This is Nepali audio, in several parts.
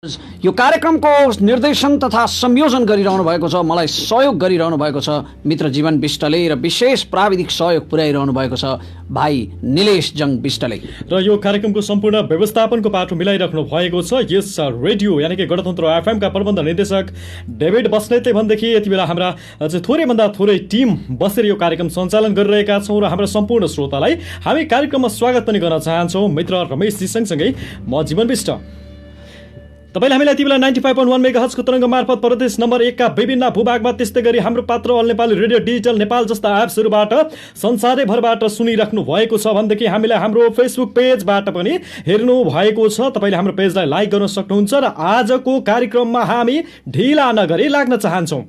यो कार्यक्रमको निर्देशन तथा संयोजन गरिरहनु भएको छ, मलाई सहयोग गरिरहनु भएको छ मित्र जीवन विष्टले र विशेष प्राविधिक सहयोग पुर्याइरहनु भएको छ भाइ निलेश जङ विष्टले। र यो कार्यक्रमको सम्पूर्ण व्यवस्थापनको पाटो मिलाइराख्नु भएको छ यस रेडियो यानि कि गणतन्त्र एफएम का प्रबन्ध निर्देशक डेभिड बस्नेतले भनेदेखि यति बेला हाम्रा थोरै भन्दा थोरै टिम बसेर यो कार्यक्रम सञ्चालन गरिरहेका छौँ र हाम्रा सम्पूर्ण श्रोतालाई हामी कार्यक्रममा स्वागत पनि गर्न चाहन्छौँ। मित्र रमेशजी सँगसँगै म जीवन विष्ट। तपाईले हामीलाई यति बेला 95.1 मेगाहर्जको तरङ्ग मार्फत प्रदेश नम्बर 1 का विभिन्न भूभागमा त्यस्तै गरी हाम्रो पात्र अल नेपाली रेडियो डिजिटल नेपाल जस्ता एप्सहरूबाट संसारैभरबाट सुनिराख्नु भएको छ भनेदेखि हामीलाई हाम्रो फेसबुक पेजबाट पनि हेर्नु भएको छ। तपाईले हाम्रो पेजलाई लाइक गर्न सक्नुहुन्छ र आजको कार्यक्रममा हामी ढिला नगरी लाग्न चाहन्छौँ।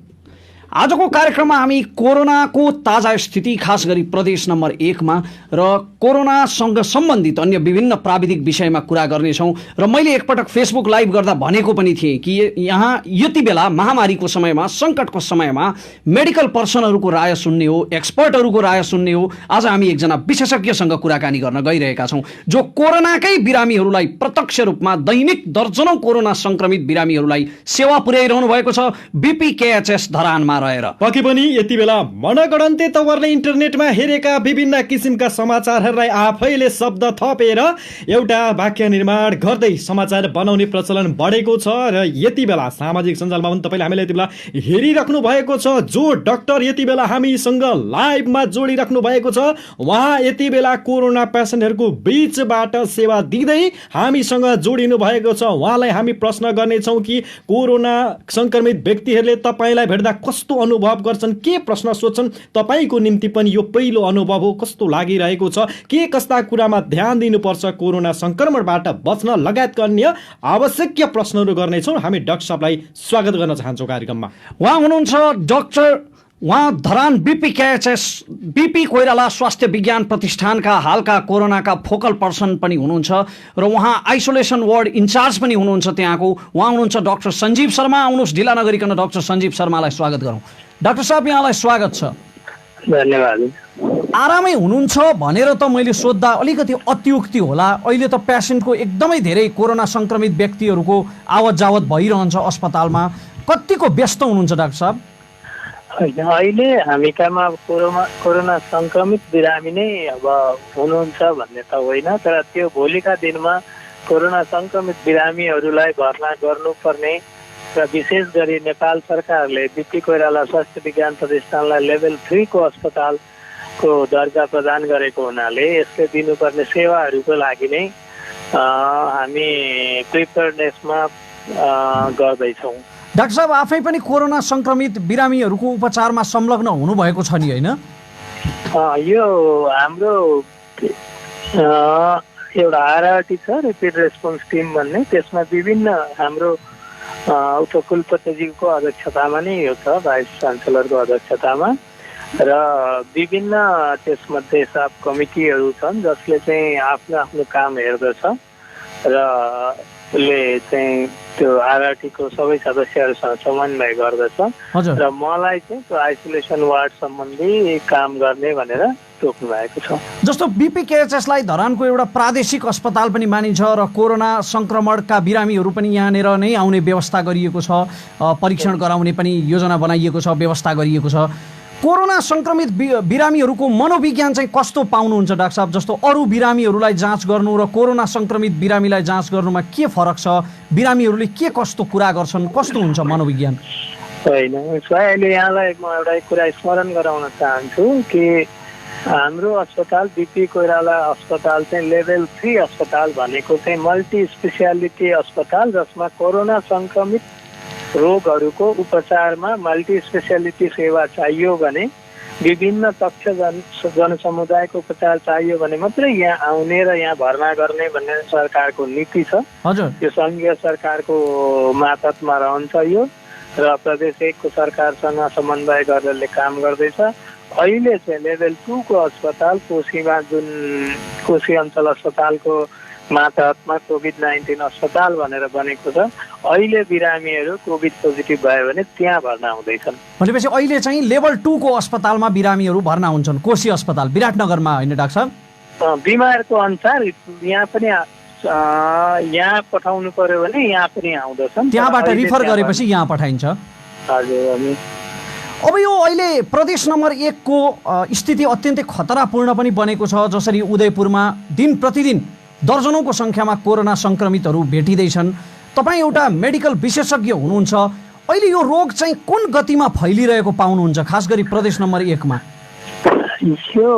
आजको कार्यक्रममा हामी कोरोनाको ताजा स्थिति खास गरी प्रदेश नम्बर 1 मा र कोरोनासँग सम्बन्धित अन्य विभिन्न प्राविधिक विषयमा कुरा गर्नेछौँ। र मैले एकपटक फेसबुक लाइभ गर्दा भनेको पनि थिएँ कि यहाँ यति बेला महामारीको समयमा सङ्कटको समयमा मेडिकल पर्सनहरूको राय सुन्ने हो, एक्सपर्टहरूको राय सुन्ने हो। आज हामी एकजना विशेषज्ञसँग कुराकानी गर्न गइरहेका छौँ जो कोरोनाकै बिरामीहरूलाई प्रत्यक्ष रूपमा दैनिक दर्जनौं कोरोना सङ्क्रमित बिरामीहरूलाई सेवा पुर्याइरहनु भएको छ बीपीकेएचएस धरानमा रहेर। पक्कै पनि यति बेला मनगणन्ते तवरले इन्टरनेटमा हेरेका विभिन्न किसिमका समाचारहरूलाई आफैले शब्द थपेर एउटा वाक्य निर्माण गर्दै समाचार बनाउने प्रचलन बढेको छ र यति बेला सामाजिक सञ्जालमा पनि तपाईँले हामीलाई यति बेला हेरिराख्नु भएको छ। जो डाक्टर यति बेला हामीसँग लाइभमा जोडिराख्नु भएको छ उहाँ यति बेला कोरोना पेसेन्टहरूको बीचबाट सेवा दिँदै हामीसँग जोडिनु भएको छ। उहाँलाई हामी प्रश्न गर्नेछौँ कि कोरोना सङ्क्रमित व्यक्तिहरूले तपाईँलाई भेट्दा कस्तो अनुभव गर्छन्, के प्रश्न सोध्छन्, तपाईँको निम्ति पनि यो पहिलो अनुभव हो, कस्तो लागिरहेको छ, के कस्ता कुरामा ध्यान दिनुपर्छ कोरोना संक्रमणबाट बच्न लगायतका अन्य आवश्यक प्रश्नहरू गर्नेछौँ। हामी डाक्टर साहबलाई स्वागत गर्न चाहन्छौँ कार्यक्रममा। उहाँ हुनुहुन्छ डाक्टर, उहाँ धरान बीपीकेएचएस बीपी कोइराला स्वास्थ्य विज्ञान प्रतिष्ठानका हालका कोरोनाका फोकल पर्सन पनि हुनुहुन्छ र उहाँ आइसोलेसन वार्ड इन्चार्ज पनि हुनुहुन्छ त्यहाँको। उहाँ हुनुहुन्छ डाक्टर सञ्जीव शर्मा। आउनुहोस् ढिला नगरिकन डाक्टर सञ्जीव शर्मालाई स्वागत गरौँ। डाक्टर साहब यहाँलाई स्वागत छ। धन्यवाद। आरामै हुनुहुन्छ भनेर त मैले सोद्धा अलिकति अत्युक्ति होला। अहिले त पेसेन्टको एकदमै धेरै कोरोना सङ्क्रमित व्यक्तिहरूको आवत जावत भइरहन्छ अस्पतालमा। कतिको व्यस्त हुनुहुन्छ डाक्टर साहब? अहिले हामी कहाँ कोरोना संक्रमित बिरामी नै अब हुनुहुन्छ भन्ने त होइन, तर त्यो भोलिका दिनमा कोरोना संक्रमित बिरामीहरूलाई भर्ना गर्नुपर्ने र विशेष गरी नेपाल सरकारले बीपी कोइराला स्वास्थ्य विज्ञान प्रतिष्ठानलाई लेभल 3 को अस्पतालको दर्जा प्रदान गरेको हुनाले यसले दिनुपर्ने सेवाहरूको लागि नै हामी प्रिपेयर्डनेसमा गर्दैछौँ। डाक्टर साहब आफै पनि कोरोना सङ्क्रमित बिरामीहरूको उपचारमा संलग्न हुनुभएको छ नि होइन? यो हाम्रो एउटा आरआरटी छ, ऱ्यापिड रेस्पोन्स टिम भन्ने, त्यसमा विभिन्न हाम्रो उपकुलपतिजीको अध्यक्षतामा नै यो छ, भाइस चान्सेलरको अध्यक्षतामा, र विभिन्न त्यसमध्ये सब कमिटीहरू छन् जसले चाहिँ आफ्नो आफ्नो काम हेर्दछ र उसले चाहिँ त्यो आरआरटीको सबै सदस्यहरूसँग समन्वय गर्दछ र मलाई चाहिँ त्यो आइसोलेसन वार्ड सम्बन्धी काम गर्ने भनेर तोक्नु भएको छ। जस्तो बीपीकेएचएसलाई धरानको एउटा प्रादेशिक अस्पताल पनि मानिन्छ र कोरोना सङ्क्रमणका बिरामीहरू पनि यहाँनिर नै आउने व्यवस्था गरिएको छ, परीक्षण गराउने पनि योजना बनाइएको छ, व्यवस्था गरिएको छ। कोरोना सङ्क्रमित बिरामीहरूको मनोविज्ञान चाहिँ कस्तो पाउनुहुन्छ डाक्टर साहब? जस्तो अरू बिरामीहरूलाई जाँच गर्नु र कोरोना सङ्क्रमित बिरामीलाई जाँच गर्नुमा के फरक छ? बिरामीहरूले के कस्तो कुरा गर्छन्, कस्तो हुन्छ मनोविज्ञान? होइन, अहिले यहाँलाई म एउटा कुरा स्मरण गराउन चाहन्छु कि हाम्रो अस्पताल बीपी कोइराला अस्पताल चाहिँ लेभल 3 अस्पताल भनेको चाहिँ मल्टी स्पेसियालिटी अस्पताल जसमा कोरोना सङ्क्रमित रोगहरूको उपचारमा मल्टी स्पेसियालिटी सेवा चाहियो भने, विभिन्न तक्ष जनसमुदायको उपचार चाहियो भने मात्रै यहाँ आउने र यहाँ भर्ना गर्ने भन्ने सरकारको नीति छ। यो सङ्घीय सरकारको मातहतमा रहन्छ यो, र प्रदेश 1 को सरकारसँग समन्वय गरेर काम गर्दैछ। अहिले चाहिँ लेभल 2 को अस्पताल कोशीमा, जुन कोशी अञ्चल अस्पतालको मातहतमा कोभिड-19 अस्पताल भनेर बनेको छ, अहिले बिरामीहरू कोभिड पोजिटिभ भयो भने त्यहाँ भर्ना हुँदैछन्। भनेपछि अहिले चाहिँ लेभल 2 को अस्पतालमा बिरामीहरू भर्ना हुन्छन्, कोशी अस्पताल विराटनगरमा होइन डाक्टर साहब? बिमारको अनुसार यहाँ पनि यहाँ पठाउनु पर्यो भने यहाँ पनि आउँदछन्, त्यहाँबाट रिफर गरेपछि यहाँ पठाइन्छ। हजुर अनि अब यो अहिले प्रदेश नम्बर 1 को स्थिति अत्यन्तै खतरापूर्ण पनि बनेको छ, जसरी उदयपुरमा दिन प्रतिदिन दर्जनौंको संख्यामा कोरोना संक्रमितहरू भेटिँदैछन्। तपाईँ एउटा मेडिकल विशेषज्ञ हुनुहुन्छ, अहिले यो रोग चाहिँ कुन गतिमा फैलिरहेको पाउनुहुन्छ, खास गरी प्रदेश नम्बर 1 मा? यो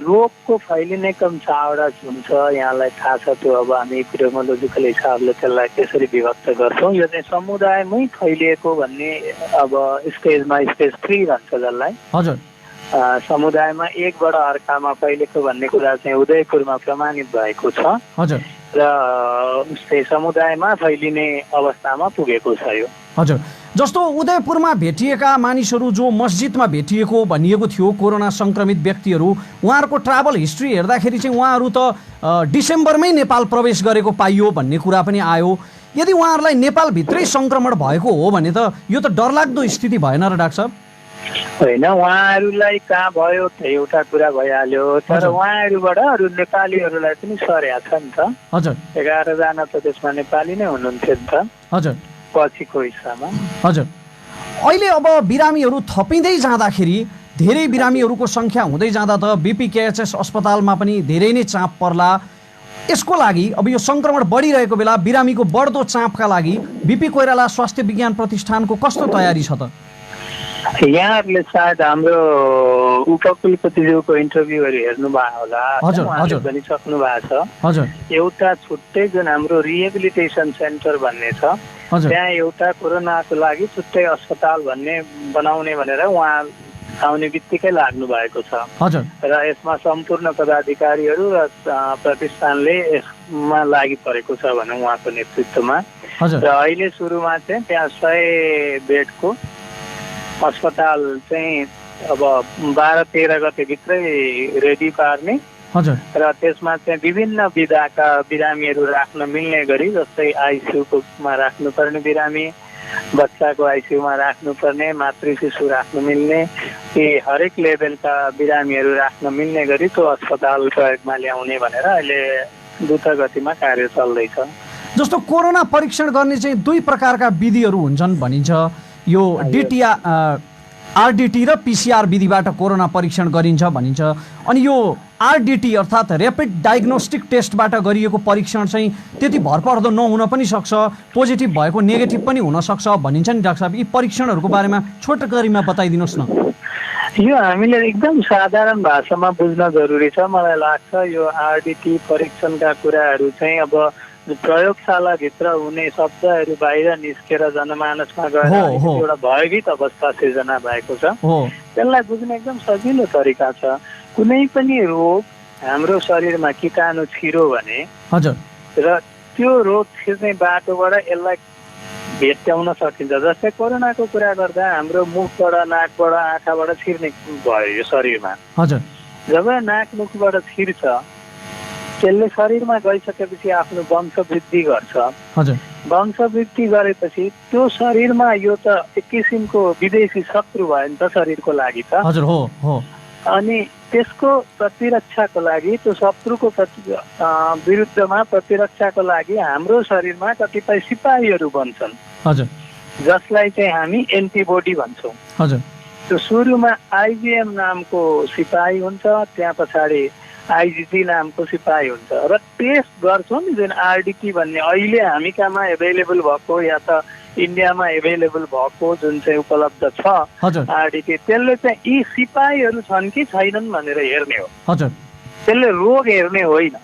रोगको फैलिने क्रम 4 वटा हुन्छ, यहाँलाई थाहा छ। त्यो अब हामी एपिडेमियोलोजिकल हिसाबले त्यसलाई त्यसरी विभक्त गर्छौँ। यो चाहिँ समुदायमै फैलिएको भन्ने अब स्टेजमा स्टेज 3 भन्छ जसलाई। हजुर। समुदायमा एकबाट अर्कामा फैलेको भन्ने कुरा चाहिँ उदयपुरमा प्रमाणित भएको छ। हजुर। र समुदायमा फैलिने अवस्थामा पुगेको छ यो। हजुर। जस्तो उदयपुरमा भेटिएका मानिसहरू जो मस्जिदमा भेटिएको भनिएको थियो कोरोना संक्रमित व्यक्तिहरू, उहाँहरूको ट्राभल हिस्ट्री हेर्दाखेरि चाहिँ उहाँहरू त डिसेम्बरमै नेपाल प्रवेश गरेको पाइयो भन्ने कुरा पनि आयो। यदि उहाँहरूलाई नेपालभित्रै संक्रमण भएको हो भने त यो त डरलाग्दो स्थिति भएन र डाक्टर साहब? होइन, उहाँहरूलाई कहाँ भयो त एउटा कुरा भइहाल्यो, तर उहाँहरूबाट अरू नेपालीहरूलाई पनि सरेको छ नि त। हजुर। 11 जना त त्यसमा नेपाली नै हुनुहुन्थ्यो नि त। हजुर। पछिको हिस्सामा। हजुर। अहिले अब बिरामीहरू थपिँदै जाँदाखेरि, धेरै बिरामीहरूको संख्या हुँदै जाँदा त बीपीकेएचएस अस्पतालमा पनि धेरै नै चाप पर्ला। यसको लागि अब यो संक्रमण बढिरहेको बेला बिरामीको बढ्दो चापका लागि बीपी कोइराला स्वास्थ्य विज्ञान प्रतिष्ठानको कस्तो तयारी छ त? यहाँहरूले सायद हाम्रो उपकुलपतिज्यूको इन्टरभ्यूहरू हेर्नुभयो होला, उहाँले पनि सक्नु भएको छ। हजुर। एउटा छुट्टै जुन हाम्रो रिहेबिलिटेसन सेन्टर भन्ने छ, त्यहाँ एउटा कोरोनाको लागि छुट्टै अस्पताल भन्ने बनाउने भनेर उहाँ आउने बित्तिकै लाग्नु भएको छ। हजुर। र यसमा सम्पूर्ण पदाधिकारीहरू र प्रतिष्ठानले यसमा लागि परेको छ भने उहाँको नेतृत्वमा। र अहिले सुरुमा चाहिँ त्यहाँ 100 बेडको अस्पताल चाहिँ अब 12-13 गते भित्रै रेडी पार्ने। हजुर। र त्यसमा चाहिँ विभिन्न विधाका बिरामीहरू राख्न मिल्ने गरी, जस्तै आइसियूमा राख्नुपर्ने बिरामी, बच्चाको आइसियूमा राख्नुपर्ने, मातृ शिशु राख्न मिल्ने, ती हरेक लेभलका बिरामीहरू राख्न मिल्ने गरी त्यो अस्पताल प्रयोगमा ल्याउने भनेर अहिले द्रुत गतिमा कार्य चल्दैछ। जस्तो कोरोना परीक्षण गर्ने चाहिँ 2 प्रकारका विधिहरू हुन्छन् भनिन्छ। यो आरडिटी र पिसिआर विधिबाट कोरोना परीक्षण गरिन्छ भनिन्छ। अनि यो आरडिटी अर्थात् ऱ्यापिड डायग्नोस्टिक टेस्टबाट गरिएको परीक्षण चाहिँ त्यति भरपर्दो नहुन पनि सक्छ, पोजिटिभ भएको नेगेटिभ पनि हुन सक्छ भनिन्छ नि डाक्टर साहब। यी परीक्षणहरूको बारेमा छोटकरीमा बताइदिनुहोस् न। यो हामीले एकदम साधारण भाषामा बुझ्न जरुरी छ। मलाई लाग्छ यो आरडिटी परीक्षणका कुराहरू चाहिँ अब प्रयोगशालाभित्र हुने शब्दहरू बाहिर निस्केर जनमानसमा गएर एउटा भयभीत अवस्था सिर्जना भएको छ। त्यसलाई बुझ्ने एकदम सजिलो तरिका छ। कुनै पनि रोग हाम्रो शरीरमा कीटाणु छिर्यो भने र त्यो रोग छिर्ने बाटोबाट यसलाई भेट्टाउन सकिन्छ। जस्तै कोरोनाको कुरा गर्दा हाम्रो मुखबाट, नाकबाट, आँखाबाट छिर्ने भयो यो शरीरमा। जब नाक मुखबाट छिर्छ त्यसले शरीरमा गइसकेपछि आफ्नो वंशवृद्धि गर्छ। वंशवृद्धि गरेपछि त्यो शरीरमा यो त एक किसिमको विदेशी शत्रु भयो नि त शरीरको लागि त। अनि त्यसको प्रतिरक्षाको लागि, त्यो शत्रुको विरुद्धमा प्रतिरक्षाको लागि हाम्रो शरीरमा कतिपय सिपाहीहरू बन्छन्, जसलाई चाहिँ हामी एन्टिबोडी भन्छौँ। त्यो सुरुमा आइजिएम नामको सिपाही हुन्छ, त्यहाँ पछाडि आइजिजी नामको सिपाही हुन्छ र टेस्ट गर्छौँ नि जुन आरडिटी भन्ने अहिले हामी कहाँमा एभाइलेबल भएको या त इन्डियामा एभाइलेबल भएको जुन चाहिँ उपलब्ध छ आरडिटी, त्यसले चाहिँ यी सिपाहीहरू छन् कि छैनन् भनेर हेर्ने हो। त्यसले रोग हेर्ने होइन।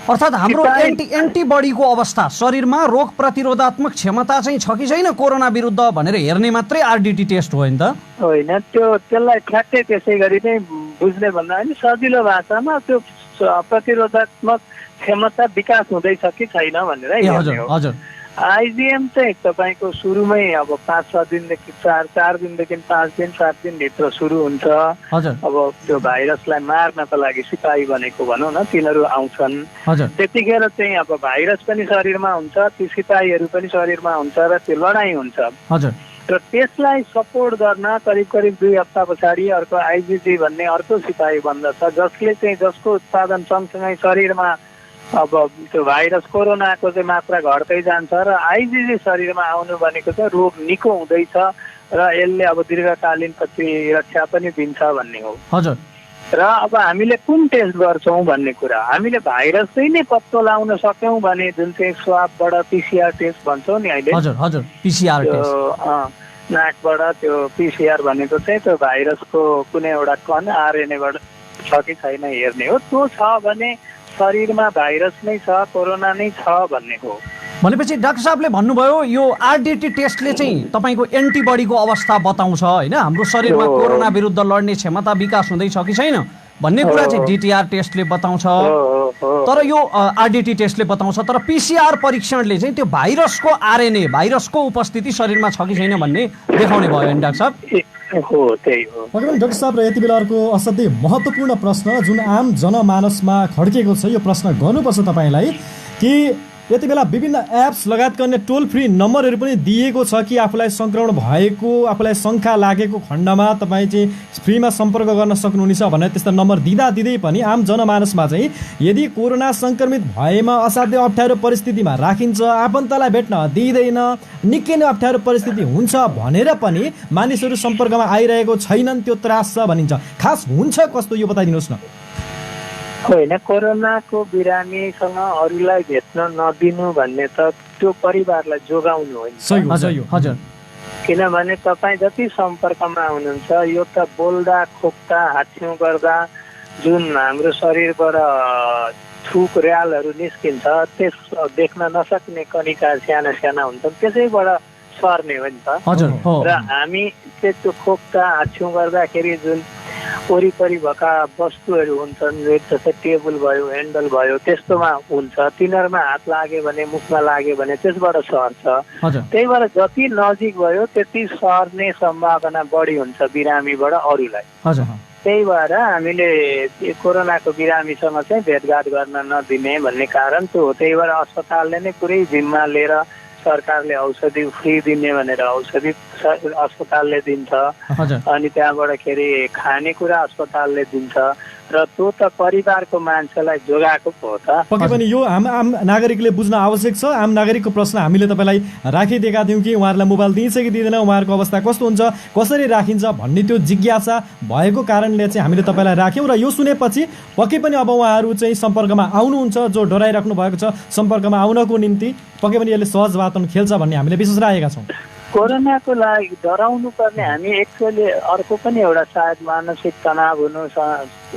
अर्थात् हाम्रो एन्टिबडीको अवस्था, शरीरमा रोग प्रतिरोधात्मक क्षमता चाहिँ छ कि छैन कोरोना विरुद्ध भनेर हेर्ने मात्रै आरडिटी टेस्ट हो नि त? होइन, त्यसलाई ठ्याक्कै त्यसै गरी नै बुझ्ने भन्दा पनि सजिलो भाषामा त्यो प्रतिरोधात्मक क्षमता विकास हुँदैछ कि छैन भनेर हेर्ने हो। आइजिएम चाहिँ तपाईँको सुरुमै अब 5-6 दिनदेखि 4 दिनदेखि 5 दिन 7 दिनभित्र सुरु हुन्छ। अब त्यो भाइरसलाई मार्नको लागि सिपाही बनेको भनौँ न, तिनीहरू आउँछन्। त्यतिखेर चाहिँ अब भाइरस पनि शरीरमा हुन्छ, ती सिपाहीहरू पनि शरीरमा हुन्छ र त्यो लडाइँ हुन्छ। र त्यसलाई सपोर्ट गर्न करिब 2 हप्ता पछाडि अर्को आइजिजी भन्ने अर्को सिपाही बन्दछ, जसले चाहिँ जसको उत्पादन सँगसँगै शरीरमा अब त्यो भाइरस कोरोनाको चाहिँ मात्रा घट्दै जान्छ र आइजिजी शरीरमा आउनु भनेको चाहिँ रोग निको हुँदैछ र यसले अब दीर्घकालीन प्रतिरक्षा पनि दिन्छ भन्ने हो। हजुर। र अब हामीले कुन टेस्ट गर्छौँ भन्ने कुरा, हामीले भाइरस चाहिँ नै पत्तो लगाउन सक्यौँ भने जुन चाहिँ स्वाबबाट पिसिआर टेस्ट भन्छौँ नि अहिले, हजुर हजुर पिसिआर टेस्ट, नाकबाट त्यो पिसिआर भनेको चाहिँ त्यो भाइरसको कुनै एउटा कण आरएनएबाट छ कि छैन हेर्ने हो। त्यो छ भने शरीरमा भाइरस नै छ, कोरोना नै छ भन्ने हो। भनेपछि डाक्टर साहबले भन्नुभयो यो आरडिटी टेस्टले चाहिँ तपाईँको एन्टिबडीको अवस्था बताउँछ होइन, हाम्रो शरीरमा कोरोना विरुद्ध लड्ने क्षमता विकास हुँदैछ कि छैन भन्ने कुरा चाहिँ डिटिआर टेस्टले बताउँछ, तर यो आरडिटी टेस्टले बताउँछ। तर पिसिआर परीक्षणले चाहिँ त्यो भाइरसको आरएनए, भाइरसको उपस्थिति शरीरमा छ कि छैन भन्ने देखाउने भयो नि डाक्टर साहब। हो, त्यही हो। डाक्टर साहब, र यति बेला अर्को असाध्यै महत्त्वपूर्ण प्रश्न जुन आम जनमानसमा खड्केको छ, यो प्रश्न गर्नुपर्छ तपाईँलाई कि यति बेला विभिन्न एप्स लगायतका अन्य टोल फ्री नम्बरहरू पनि दिएको छ कि आफूलाई सङ्क्रमण भएको, आफूलाई शङ्का लागेको खण्डमा तपाईँ चाहिँ फ्रीमा सम्पर्क गर्न सक्नुहुनेछ भनेर त्यस्ता नम्बर दिँदै पनि आम जनमानसमा चाहिँ यदि कोरोना सङ्क्रमित भएमा असाध्य अप्ठ्यारो परिस्थितिमा राखिन्छ, आफन्तलाई भेट्न दिँदैन, निकै नै अप्ठ्यारो परिस्थिति हुन्छ भनेर पनि मानिसहरू सम्पर्कमा आइरहेको छैनन्, त्यो त्रास छ भनिन्छ। खास हुन्छ कस्तो यो बताइदिनुहोस् न। होइन, कोरोनाको बिरामीसँग अरूलाई भेट्न नदिनु भन्ने त त्यो परिवारलाई जोगाउनु होइन। हजुर। किनभने तपाईँ जति सम्पर्कमा हुनुहुन्छ यो त बोल्दा, खोक्दा, हाच्छिउँ गर्दा जुन हाम्रो शरीरबाट थुक र्यालहरू निस्किन्छ, त्यस देख्न नसक्ने कणिका साना साना हुन्छन्, त्यसैबाट सर्ने हो नि त। र हामी त्यो खोक्दा, हाच्छिउँ गर्दाखेरि जुन वरिपरि भएका वस्तुहरू हुन्छन्, जस्तै टेबल भयो, ह्यान्डल भयो, त्यस्तोमा हुन्छ, तिनीहरूमा हात लाग्यो भने, मुखमा लाग्यो भने त्यसबाट सर्छ। त्यही भएर जति नजिक भयो त्यति सर्ने सम्भावना बढी हुन्छ बिरामीबाट अरूलाई। त्यही भएर हामीले कोरोनाको बिरामीसँग चाहिँ भेटघाट गर्न नदिने भन्ने कारण त्यो हो। त्यही भएर अस्पतालले नै पुरै जिम्मा लिएर सरकारले औषधि फ्री दिने भनेर औषधि अस्पतालले दिन्छ, अनि त्यहाँबाट खानेकुरा अस्पतालले दिन्छ, र त्यो त परिवारको मान्छेलाई जोगाएको पो हो त। पक्कै पनि यो आम नागरिकले बुझ्न आवश्यक छ। आम नागरिकको प्रश्न हामीले तपाईँलाई राखिदिएका थियौँ कि उहाँहरूलाई मोबाइल दिइन्छ कि दिँदैन, उहाँहरूको अवस्था कस्तो हुन्छ, कसरी राखिन्छ भन्ने त्यो जिज्ञासा भएको कारणले चाहिँ हामीले तपाईँलाई राख्यौँ। र यो सुनेपछि पक्कै पनि अब उहाँहरू चाहिँ सम्पर्कमा आउनुहुन्छ, जो डराइराख्नु भएको छ सम्पर्कमा आउनको निम्ति पक्कै पनि यसले सहज वातावरण खेल्छ भन्ने हामीले विश्वास राखेका छौँ। कोरोनाको लागि डराउनु पर्ने हामी एक्चुअली अर्को पनि एउटा सायद मानसिक तनाव हुनु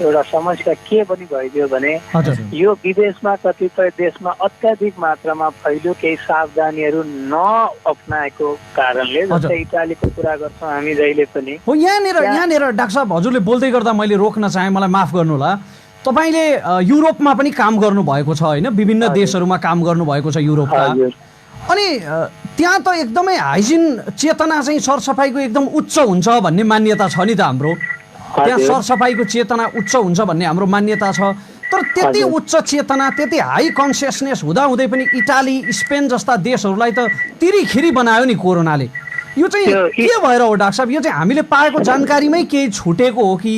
एउटा समस्या के पनि भइदियो भने यो विदेशमा कतिपय देशमा अत्याधिक मात्रामा फैल्यो, केही सावधानीहरू नअप्नाएको कारणले। जस्तै इटालीको कुरा गर्छौँ हामी जहिले पनि। हो, यहाँनिर डाक्टर साहब हजुरले बोल्दै गर्दा मैले रोक्न चाहेँ, मलाई माफ गर्नु होला। तपाईँले युरोपमा पनि काम गर्नुभएको छ होइन, विभिन्न देशहरूमा काम गर्नुभएको छ युरोपका, अनि त्यहाँ त एकदमै हाइजिन चेतना चाहिँ सरसफाइको एकदम उच्च हुन्छ भन्ने मान्यता छ नि त हाम्रो त्यहाँ। सरसफाइको चेतना उच्च हुन्छ भन्ने हाम्रो मान्यता छ। तर त्यति उच्च चेतना, त्यति हाई कन्सियसनेस हुँदाहुँदै पनि इटाली, स्पेन जस्ता देशहरूलाई त तिरिखिरी बनायो नि कोरोनाले। यो चाहिँ के भएर हो डाक्टर साहब? यो चाहिँ हामीले पाएको जानकारीमै केही छुटेको हो कि?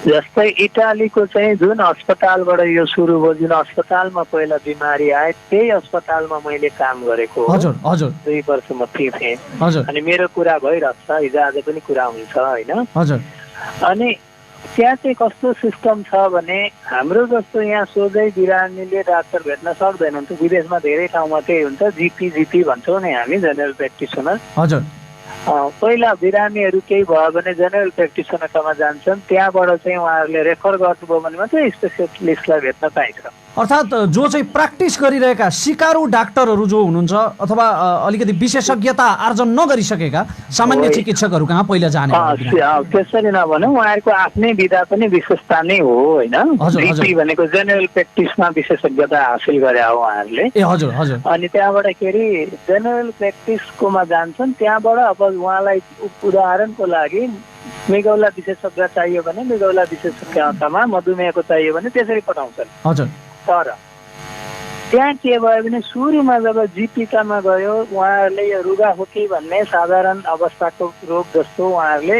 जस्तै इटालीको चाहिँ जुन अस्पतालबाट यो सुरु भयो, जुन अस्पतालमा पहिला बिमारी आए त्यही अस्पतालमा मैले काम गरेको। हजुर हजुर 2 वर्ष म थिएँ। अनि मेरो कुरा भइरहेछ, हिजो आज पनि कुरा हुन्छ होइन। हजुर। अनि त्यहाँ चाहिँ कस्तो सिस्टम छ भने हाम्रो जस्तो यहाँ सोझै बिरामीले डाक्टर भेट्न सक्दैनन्। विदेशमा धेरै ठाउँमा त्यही हुन्छ, जिपी भन्छौँ नि हामी, जेनरल प्र्याक्टिसनर। हजुर। पहिला बिरामीहरू केही भयो भने जेनरल प्र्याक्टिसनरकोमा जान्छन्, त्यहाँबाट चाहिँ उहाँहरूले रेफर गर्नुभयो भने मात्रै स्पेसियलिस्टलाई भेट्न पाइन्छ। अर्थात् जो चाहिँ प्र्याक्टिस गरिरहेका सिकारु डाक्टरहरू जो हुनुहुन्छ अथवा अलिकति विशेषज्ञता आर्जन नगरिसकेका सामान्य चिकित्सकहरू कहाँ पहिला जाने? त्यसरी नभनौँ, उहाँहरूको आफ्नै विधा पनि विशेषता नै हो होइन। जिपी भनेको जेनरल प्र्याक्टिसमा विशेषज्ञता हासिल गरे हो उहाँहरूले। हजुर हजुर। अनि त्यहाँबाट जेनरल प्र्याक्टिसकोमा जान्छन्, त्यहाँबाट अब उहाँलाई उदाहरणको लागि मृगौला विशेषज्ञ चाहियो भने मृगौला विशेषज्ञतामा, मधुमेहको चाहियो भने त्यसरी पठाउँछन्। हजुर। तर त्यहाँ के भयो भने सुरुमा जब जिपिकामा गयो उहाँहरूले यो रुगाखोकी भन्ने साधारण अवस्थाको रोग जस्तो उहाँहरूले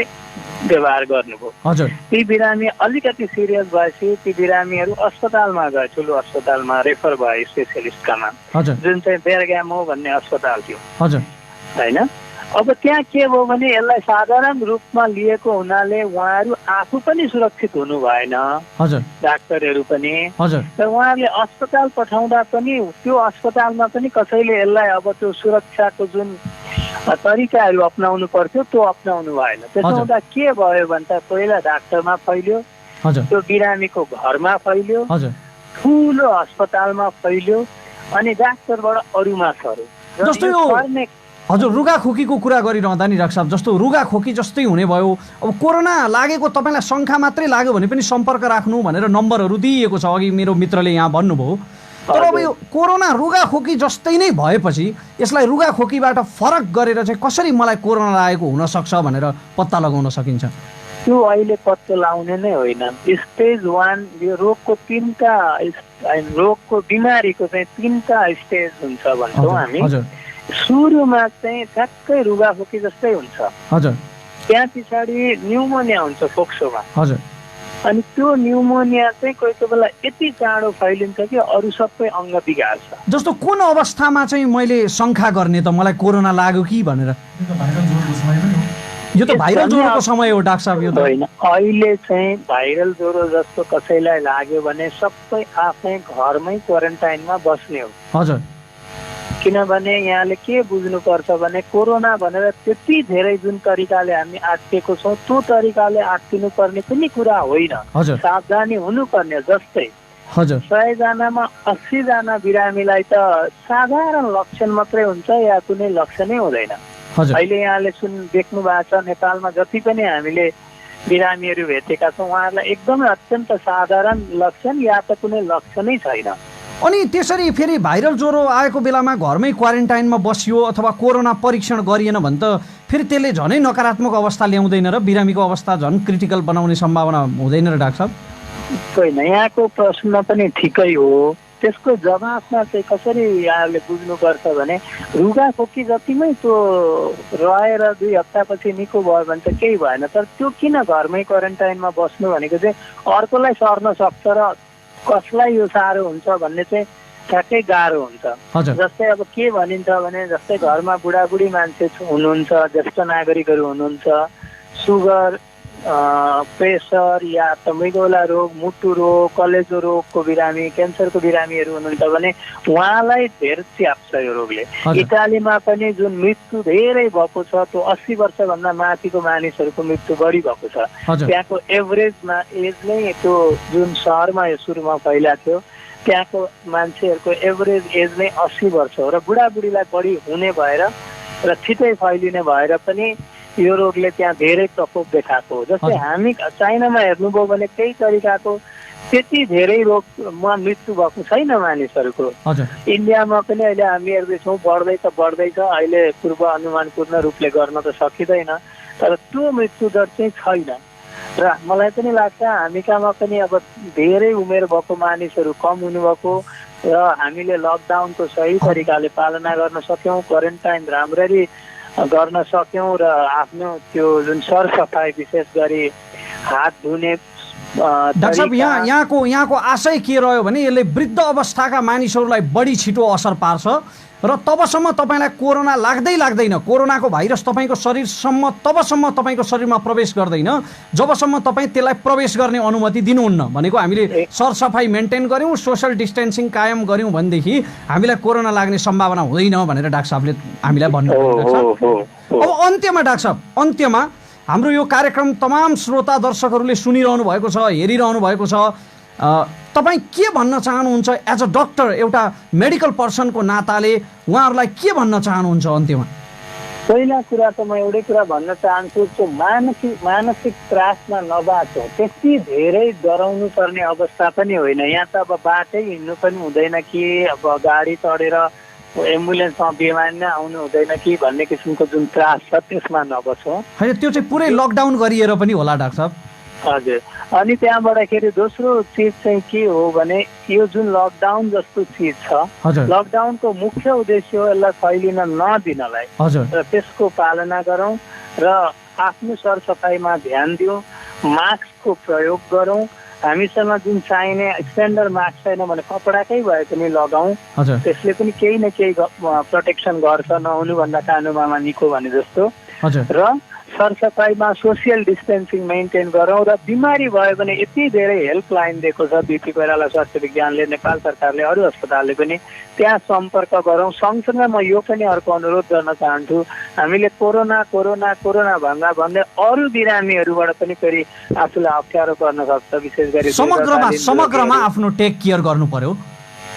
व्यवहार गर्नुभयो। हजुर ती बिरामी अलिकति सिरियस भएपछि ती बिरामीहरू अस्पतालमा गए, ठुलो अस्पतालमा रेफर भए स्पेसियलिस्टकामा, हजुर जुन चाहिँ बेरगामो भन्ने अस्पताल थियो हजुर होइन। अब त्यहाँ के भयो भने यसलाई साधारण रूपमा लिएको हुनाले उहाँहरू आफू पनि सुरक्षित हुनु भएन, हजुर डाक्टरहरू पनि, हजुर र उहाँहरूले अस्पताल पठाउँदा पनि त्यो अस्पतालमा पनि कसैले यसलाई अब त्यो सुरक्षाको जुन तरिकाहरू अपनाउनु पर्थ्यो त्यो अपनाउनु भएन। त्यसो हुँदा के भयो भने त पहिला डाक्टरमा फैल्यो, हजुर त्यो बिरामीको घरमा फैल्यो, हजुर ठुलो अस्पतालमा फैल्यो, अनि डाक्टरबाट अरूमा सर्यो। जस्तो यो हजुर रुगाखोकीको कुरा गरिरहँदा नि डाक्टर साहब, जस्तो रुगाखोकी जस्तै हुने भयो। अब कोरोना लागेको तपाईँलाई शङ्का मात्रै लाग्यो भने पनि सम्पर्क राख्नु भनेर नम्बरहरू दिइएको छ, अघि मेरो मित्रले यहाँ भन्नुभयो। तर अब यो कोरोना रुगाखोकी जस्तै नै भएपछि यसलाई रुगाखोकीबाट फरक गरेर चाहिँ कसरी मलाई कोरोना लागेको हुनसक्छ भनेर पत्ता लगाउन सकिन्छ? त्यो अहिले पत्तो लगाउने नै होइन। स्टेज 1 यो रोगको रोगको बिमारीको चाहिँ 3टा स्टेज हुन्छ भन्छौँ हामी। सुरुमा चाहिँ ठ्याक्कै रुगाखोकी जस्तै हुन्छ, हजुर, त्यहाँ पछाडि न्युमोनिया हुन्छ फोक्सोमा, हजुर, अनि त्यो न्युमोनिया चाहिँ कोही कोही बेला यति चाँडो फैलिन्छ कि अरू सबै अङ्ग बिगार्छ। जस्तो कुन अवस्थामा चाहिँ मैले शङ्का गर्ने त मलाई कोरोना लाग्यो कि भनेर? यो त भाइरल ज्वरोको समय हो डाक्टर साहब। यो त होइन, अहिले चाहिँ भाइरल ज्वरो जस्तो कसैलाई लाग्यो भने सबै आफै घरमै क्वारेन्टाइनमा बस्ने हो। हजुर, किनभने यहाँले के बुझ्नुपर्छ भने कोरोना भनेर त्यति धेरै जुन तरिकाले हामी आत्तिएको छौँ त्यो तरिकाले आत्तिनु पर्ने कुनै कुरा होइन। सावधानी हुनुपर्ने। जस्तै 100 जनामा 80 जना बिरामीलाई त साधारण लक्षण मात्रै हुन्छ या कुनै लक्षणै हुँदैन। अहिले यहाँले देख्नु भएको छ नेपालमा जति पनि हामीले बिरामीहरू भेटेका छौँ उहाँहरूलाई एकदमै अत्यन्त साधारण लक्षण या त कुनै लक्षणै छैन। अनि त्यसरी फेरि भाइरल ज्वरो आएको बेलामा घरमै क्वारेन्टाइनमा बसियो अथवा कोरोना परीक्षण गरिएन भने त फेरि त्यसले झनै नकारात्मक अवस्था ल्याउँदैन र बिरामीको अवस्था झन् क्रिटिकल बनाउने सम्भावना हुँदैन र डाक्टर साहब? होइन, यहाँको प्रश्न पनि ठिकै हो। त्यसको जवाफमा चाहिँ कसरी यहाँले बुझ्नुपर्छ भने रुगाखोकी जतिमै त्यो रहेर 2 हप्तापछि निको भयो भने त केही भएन, तर त्यो किन घरमै क्वारेन्टाइनमा बस्नु भनेको चाहिँ अर्कोलाई सर्न सक्छ र कसलाई यो साह्रो हुन्छ भन्ने चाहिँ ठ्याक्कै गाह्रो हुन्छ। जस्तै अब के भनिन्छ भने जस्तै घरमा बुढाबुढी मान्छे हुनुहुन्छ, ज्येष्ठ नागरिकहरू हुनुहुन्छ, सुगर, प्रेसर या त मृगौला रोग, मुटु रोग, कलेजो रोगको बिरामी, क्यान्सरको बिरामीहरू हुनुहुन्छ भने उहाँलाई धेरै च्याप्छ यो रोगले। इटालीमा पनि जुन मृत्यु धेरै भएको छ त्यो 80 वर्षभन्दा माथिको मानिसहरूको मृत्यु बढी भएको छ। त्यहाँको एभरेजमा एज नै त्यो जुन सहरमा यो सुरुमा फैलाएको थियो त्यहाँको मान्छेहरूको एभरेज एज नै 80 वर्ष हो र बुढाबुढीलाई बढी हुने भएर र छिटै फैलिने भएर पनि यो रोगले त्यहाँ धेरै प्रकोप देखाएको हो। जस्तै हामी चाइनामा हेर्नुभयो भने त्यही तरिकाको त्यति धेरै रोगमा मृत्यु भएको छैन मानिसहरूको। इन्डियामा पनि अहिले हामी हेर्दैछौँ बढ्दैछ। अहिले पूर्व अनुमानपूर्ण रूपले गर्न त सकिँदैन, तर त्यो मृत्यु दर चाहिँ छैन। र मलाई पनि लाग्छ हामी कहाँमा पनि अब धेरै उमेर भएको मानिसहरू कम हुनुभएको र हामीले लकडाउनको सही तरिकाले पालना गर्न सक्यौँ, क्वारेन्टाइन राम्ररी गर्न सक्यौँ र आफ्नो त्यो जुन सरसफाइ विशेष गरी हात धुने। डाक्टर साहब, यहाँको आशय के रह्यो भने यसले वृद्ध अवस्थाका मानिसहरूलाई बढी छिटो असर पार्छ र तबसम्म तपाईँलाई कोरोना लाग्दैन, कोरोनाको भाइरस तपाईँको शरीरसम्म तबसम्म तपाईँको शरीरमा प्रवेश गर्दैन जबसम्म तपाईँ त्यसलाई प्रवेश गर्ने अनुमति दिनुहुन्न। भनेको हामीले सरसफाइ मेन्टेन गऱ्यौँ, सोसल डिस्टेन्सिङ कायम गऱ्यौँ भनेदेखि हामीलाई कोरोना लाग्ने सम्भावना हुँदैन भनेर डाक्टर साहबले हामीलाई भन्नुभयो। अब अन्त्यमा डाक्टर साहब, अन्त्यमा हाम्रो यो कार्यक्रम तमाम श्रोता दर्शकहरूले सुनिरहनु भएको छ, हेरिरहनु भएको छ, तपाईँ के भन्न चाहनुहुन्छ एज अ डक्टर, एउटा मेडिकल पर्सनको नाताले उहाँहरूलाई के भन्न चाहनुहुन्छ अन्त्यमा? पहिला कुरा त म एउटै कुरा भन्न चाहन्छु, त्यो मानसिक त्रासमा नबाचौँ। त्यति धेरै डराउनु पर्ने अवस्था पनि होइन। यहाँ त अब बाटै हिँड्नु पनि हुँदैन कि अब गाडी चढेर एम्बुलेन्समा बिमारी नै आउनु हुँदैन कि भन्ने किसिमको जुन त्रास छ त्यसमा नबसौँ। होइन, त्यो चाहिँ पुरै लकडाउन गरिएर पनि होला डाक्टर साहब? हजुर। अनि त्यहाँबाटखेरि दोस्रो चिज चाहिँ के हो भने यो जुन लकडाउन जस्तो चिज छ, लकडाउनको मुख्य उद्देश्य हो यसलाई फैलिन नदिनलाई र त्यसको पालना गरौँ र आफ्नो सरसफाइमा ध्यान दिउँ, मास्कको प्रयोग गरौँ, हामीसँग जुन चाहिने स्ट्यान्डर्ड मास्क छैन भने कपडाकै भए पनि लगाउँ, त्यसले पनि केही न केही प्रोटेक्सन गर्छ, नहुनुभन्दा कानुमामा निको भने जस्तो। र सरसफाइमा सोसियल डिस्टेन्सिङ मेन्टेन गरौँ र बिमारी भयो भने यति धेरै हेल्पलाइन दिएको छ बिपी कोइराला स्वास्थ्य विज्ञानले, नेपाल सरकारले, अरू अस्पतालले पनि, त्यहाँ सम्पर्क गरौँ। सँगसँगै म यो पनि अर्को अनुरोध गर्न चाहन्छु, हामीले कोरोना कोरोना कोरोना भन्दै अरू बिरामीहरूबाट पनि फेरि आफूलाई अप्ठ्यारो पर्न सक्छ, विशेष गरी समग्रमा आफ्नो टेक केयर गर्नु पर्यो।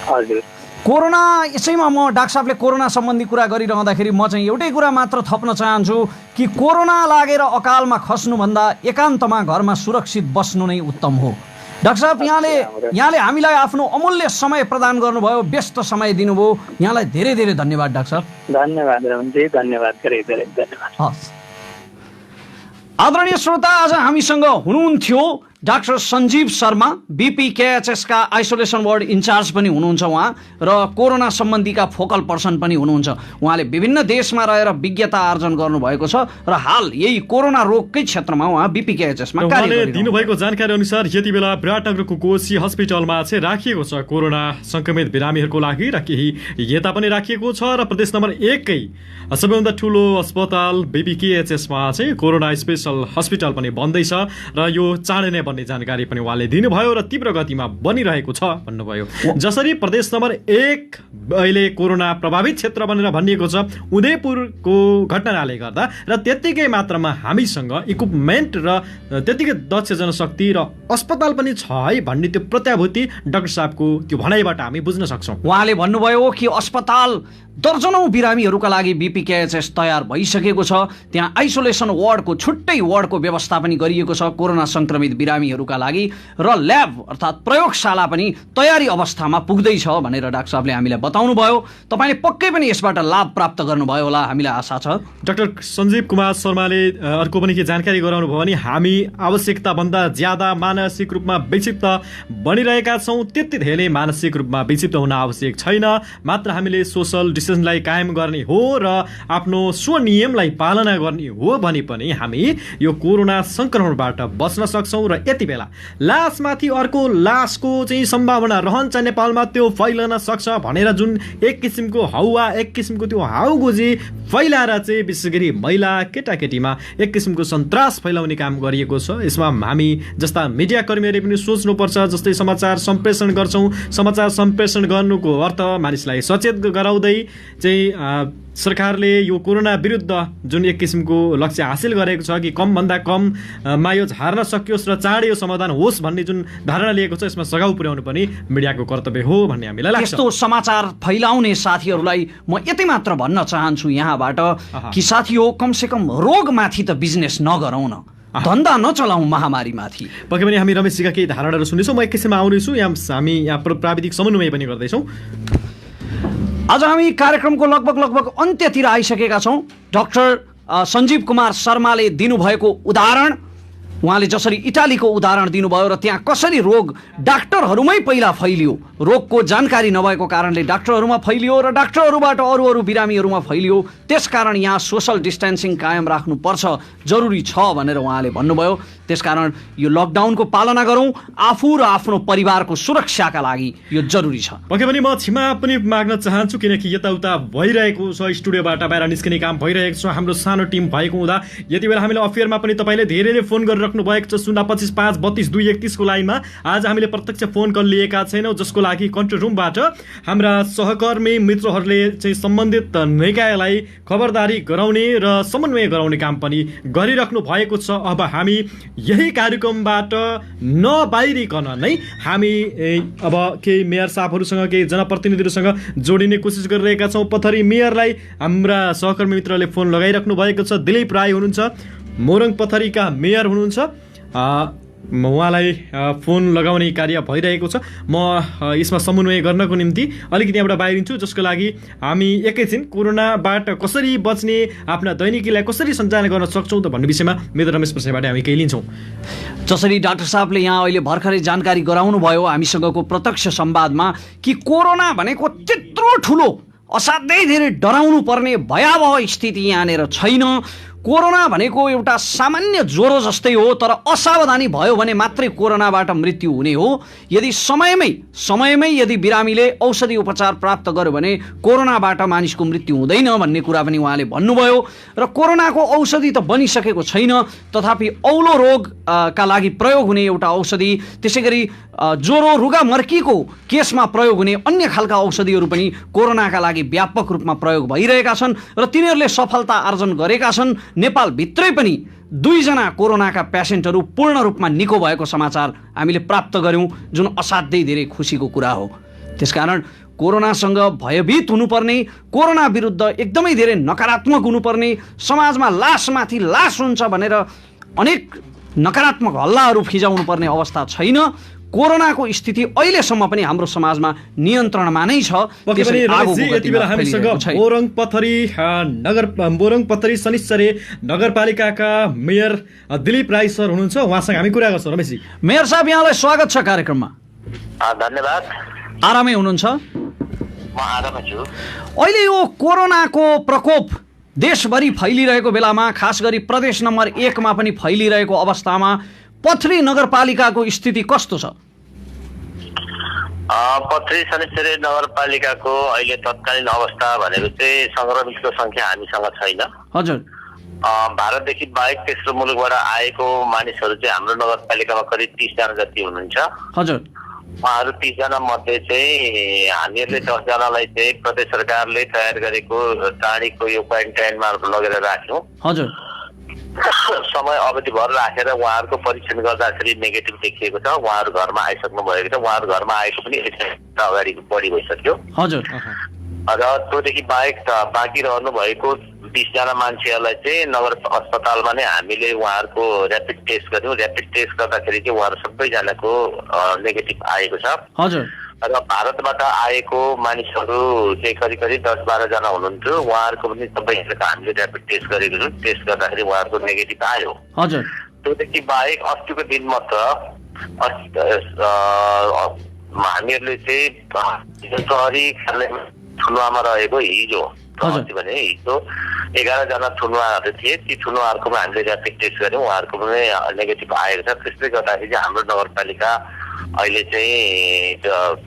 हजुर, कोरोना, यसैमा म डाक्टर साहबले कोरोना सम्बन्धी कुरा गरिरहँदाखेरि म चाहिँ एउटै कुरा मात्र थप्न चाहन्छु कि कोरोना लागेर अकालमा खस्नुभन्दा एकान्तमा घरमा सुरक्षित बस्नु नै उत्तम हो। डाक्टर साहब, यहाँले हामीलाई आफ्नो अमूल्य समय प्रदान गर्नुभयो, व्यस्त समय दिनुभयो, यहाँलाई धेरै धेरै धन्यवाद डाक्टर साहब। धन्यवाद रमनजी, धन्यवाद, धेरै धेरै धन्यवाद। हस्, आदरणीय श्रोता, आज हामीसँग हुनुहुन्थ्यो डाक्टर सञ्जीव शर्मा, BPKHS का आइसोलेसन वार्ड इन्चार्ज पनि हुनुहुन्छ उहाँ, र कोरोना सम्बन्धीका फोकल पर्सन पनि हुनुहुन्छ। उहाँले विभिन्न देशमा रहेर विज्ञता आर्जन गर्नुभएको छ र हाल यही कोरोना रोगकै क्षेत्रमा उहाँ BPKHS मा कार्य गरिरहनु। दिनुभएको जानकारी अनुसार यति बेला विराटनगरको कोशी हस्पिटलमा चाहिँ राखिएको छ कोरोना संक्रमित बिरामीहरूको लागि, र केही यता पनि राखिएको छ, र प्रदेश नम्बर 1 कै सबैभन्दा ठुलो अस्पताल BPKHS मा चाहिँ कोरोना स्पेशल हस्पिटल पनि बन्दैछ, र यो चाँडै नै बन्ने जानकारी पनि उहाँले दिनुभयो, र तीव्र गतिमा बनिरहेको छ भन्नुभयो। जसरी प्रदेश नम्बर 1 अहिले कोरोना प्रभावित क्षेत्र भनेर भनिएको छ उदयपुरको घटनाले गर्दा, र त्यत्तिकै मात्रामा हामीसँग इक्विपमेन्ट र त्यत्तिकै दक्ष जनशक्ति र अस्पताल पनि छ है भन्ने त्यो प्रत्याभूति डाक्टर साहबको त्यो भनाइबाट हामी बुझ्न सक्छौँ। उहाँले भन्नुभयो कि अस्पताल दर्जनौं बिरामीहरूका लागि BPKHS तयार भइसकेको छ, त्यहाँ आइसोलेसन वार्डको छुट्टै वार्डको व्यवस्था पनि गरिएको छ कोरोना संक्रमित बिरामीहरूका लागि, र ल्याब अर्थात् प्रयोगशाला पनि तयारी अवस्थामा पुग्दैछ भनेर डाक्टर साहबले हामीलाई बताउनु भयो। तपाईँले पक्कै पनि यसबाट लाभ प्राप्त गर्नुभयो होला, हामीलाई आशा छ। डाक्टर सञ्जीव कुमार शर्माले अर्को पनि के जानकारी गराउनु भयो भने हामी आवश्यकताभन्दा ज्यादा मानसिक रूपमा विक्षिप्त बनिरहेका छौँ, त्यति धेरै मानसिक रूपमा विक्षिप्त हुन आवश्यक छैन, मात्र हामीले सोसल डिस्टेन्सलाई कायम गर्ने हो र आफ्नो स्वनियमलाई पालना गर्ने हो भने पनि हामी यो कोरोना संक्रमणबाट बच्न सक्छौँ। र यति बेला लासमाथि अर्को लासको चाहिँ सम्भावना रहन्छ नेपालमा, त्यो फैलन सक्छ भनेर जुन एक किसिमको हावा, एक किसिमको त्यो हाउगुजी फैलाएर चाहिँ विशेष गरी महिला केटाकेटीमा एक किसिमको सन्तास फैलाउने काम गरिएको छ। यसमा हामी जस्ता मिडिया कर्मीहरूले पनि सोच्नुपर्छ, जस्तै समाचार सम्प्रेषण गर्छौँ, समाचार सम्प्रेषण गर्नुको अर्थ मानिसलाई सचेत गराउँदै चाहिँ सरकारले यो कोरोना विरुद्ध जुन एक किसिमको लक्ष्य हासिल गरेको छ कि कमभन्दा कममा यो झार्न सकियोस् र चाँडै यो समाधान होस् भन्ने जुन धारणा लिएको छ, यसमा सघाउ पुर्याउनु पनि मिडियाको कर्तव्य हो भन्ने हामीलाई लाग्छ। यस्तो समाचार फैलाउने साथीहरूलाई म यति मात्र भन्न चाहन्छु यहाँबाट कि साथी हो, कमसेकम रोगमाथि त बिजनेस नगरौँ न, धन्दा नचलाउँ महामारीमाथि। पक्कै पनि हामी रमेशजीका केही धारणाहरू सुन्नेछौँ, म एकैछिनमा आउनेछु, हामी यहाँ प्राविधिक समन्वय पनि गर्दैछौँ। आज हामी कार्यक्रमको लगभग अन्त्यतिर आइसकेका छौँ। डाक्टर सञ्जीव कुमार शर्माले दिनुभएको उदाहरण, उहाँले जसरी इटालीको उदाहरण दिनुभयो र त्यहाँ कसरी रोग डाक्टरहरूमै पहिला फैलियो, रोगको जानकारी नभएको कारणले डाक्टरहरूमा फैलियो र डाक्टरहरूबाट अरू बिरामीहरूमा फैलियो, त्यसकारण यहाँ सोसल डिस्टेन्सिङ कायम राख्नुपर्छ, जरुरी छ भनेर उहाँले भन्नुभयो। त्यसकारण यो लकडाउनको पालना गरौँ, आफू र आफ्नो परिवारको सुरक्षाका लागि यो जरुरी छ। पक्कै पनि म क्षमा पनि माग्न चाहन्छु, किनकि यताउता भइरहेको छ, स्टुडियोबाट बाहिर निस्किने काम भइरहेको छ, हाम्रो सानो टिम भएको हुँदा यति बेला हामीले अफेयरमा पनि तपाईँले धेरैले फोन गरिराख्नु भएको छ 02553232131 को लाइनमा। आज हामीले प्रत्यक्ष फोन कल लिएका छैनौँ, जसको लागि कन्ट्रोल रुमबाट हाम्रा सहकर्मी मित्रहरूले चाहिँ सम्बन्धित निकायलाई खबरदारी गराउने र समन्वय गराउने काम पनि गरिराख्नु भएको छ। अब हामी यही कार्यक्रमबाट नबाहिरिकन नै हामी अब केही मेयर साहबहरूसँग, केही जनप्रतिनिधिहरूसँग जोडिने कोसिस गरिरहेका छौँ। पथरी मेयरलाई हाम्रा सहकर्मी मित्रले फोन लगाइराख्नु भएको छ। दिलीप राई हुनुहुन्छ, मोरङ पथरीका मेयर हुनुहुन्छ, उहाँलाई फोन लगाउने कार्य भइरहेको छ। म यसमा समन्वय गर्नको निम्ति अलिकति यहाँबाट बाहिरिन्छु, जसको लागि हामी एकैछिन कोरोनाबाट कसरी बच्ने, आफ्ना दैनिकीलाई कसरी सञ्चालन गर्न सक्छौँ त भन्ने विषयमा मेरो रमेश प्रसादबाट हामी केही लिन्छौँ। जसरी डाक्टर साहबले यहाँ अहिले भर्खरै जानकारी गराउनु भयो हामीसँगको प्रत्यक्ष संवादमा कि कोरोना भनेको त्यत्रो ठुलो, असाध्यै धेरै डराउनु पर्ने भयावह स्थिति यहाँनिर छैन, कोरोना भनेको एउटा सामान्य ज्वरो जस्तै हो, तर असावधानी भयो भने मात्रै कोरोनाबाट मृत्यु हुने हो। यदि समयमै यदि बिरामीले औषधि उपचार प्राप्त गर्यो भने कोरोनाबाट मानिसको मृत्यु हुँदैन भन्ने कुरा पनि उहाँले भन्नुभयो। र कोरोनाको औषधि त बनिसकेको छैन, तथापि औलो रोगका लागि प्रयोग हुने एउटा औषधि, त्यसै गरी ज्वरो रुगा मर्कीको केसमा प्रयोग हुने अन्य खालका औषधिहरू पनि कोरोनाका लागि व्यापक रूपमा प्रयोग भइरहेका छन् र तिनीहरूले सफलता आर्जन गरेका छन्। नेपालभित्रै पनि 2 जना कोरोनाका पेसेन्टहरू पूर्ण रूपमा निको भएको समाचार हामीले प्राप्त गऱ्यौँ, जुन असाध्यै धेरै खुसीको कुरा हो। त्यसकारण कोरोनासँग भयभीत हुनुपर्ने, कोरोना विरुद्ध एकदमै धेरै नकारात्मक हुनुपर्ने, समाजमा लासमाथि लास हुन्छ भनेर अनेक नकारात्मक हल्लाहरू फिजाउनु पर्ने अवस्था छैन। कोरोनाको स्थिति अहिलेसम्म पनि हाम्रो समाजमा नियन्त्रणमा नै छ। यति बेला हामीसँग बोरङपथरी शनिश्चरी नगरपालिकाका मेयर दिलीप राई सर हुनुहुन्छ, उहाँसँग हामी कुरा गर्छौँ। रमेशजी, मेयर साहब यहाँलाई स्वागत छ कार्यक्रममा। धन्यवाद। आरामै हुनुहुन्छ? म आरामै छु। अहिले यो कोरोनाको प्रकोप देशभरि फैलिरहेको बेलामा, खास गरी प्रदेश नम्बर 1 मा पनि फैलिरहेको अवस्थामा पथरी नगरपालिकाको स्थिति कस्तो छ? पथरी शनिश्चरी नगरपालिकाको अहिले तत्कालीन अवस्था भनेको चाहिँ संक्रमितको संख्या हामीसँग छैन। हजुर। भारतदेखि बाहेक तेस्रो मुलुकबाट आएको मानिसहरू चाहिँ हाम्रो नगरपालिकामा करिब 30 जना जति हुनुहुन्छ। हजुर। उहाँहरू 30 जना मध्ये चाहिँ हामीहरूले 10 जनालाई चाहिँ प्रदेश सरकारले तयार गरेको टाढीको यो क्वारेन्टाइनमा लगेर राख्यौँ। हजुर। समय अवधिभर राखेर उहाँहरूको परीक्षण गर्दाखेरि नेगेटिभ देखिएको छ। उहाँहरू घरमा आइसक्नु भएको छ। उहाँहरू घरमा आएको पनि अगाडि बढी भइसक्यो। हजुर। र त्योदेखि बाहेक बाँकी रहनु भएको 20 जना मान्छेहरूलाई चाहिँ नगर अस्पतालमा नै हामीले उहाँहरूको ऱ्यापिड टेस्ट गर्यौँ। ऱ्यापिड टेस्ट गर्दाखेरि चाहिँ उहाँहरू सबैजनाको नेगेटिभ आएको छ। हजुर। र भारतबाट आएको मानिसहरू चाहिँ करिब 10-12 जना हुनुहुन्थ्यो। उहाँहरूको पनि सबैजनाको हामीले ऱ्यापिड टेस्ट गरेको छौँ। टेस्ट गर्दाखेरि उहाँहरूको नेगेटिभ आयो। हजुर। त्योदेखि बाहेक अस्तिको दिन मात्र हामीहरूले चाहिँ सहरी कार्यालयमा थुनुवामा रहेको हिजो 11 जना थुनुवाहरू थिए। ती थुनुवाहरूको हामीले ऱ्यापिड टेस्ट गऱ्यौँ। उहाँहरूको पनि नेगेटिभ आएको छ। त्यसले गर्दाखेरि चाहिँ हाम्रो नगरपालिका अहिले चाहिँ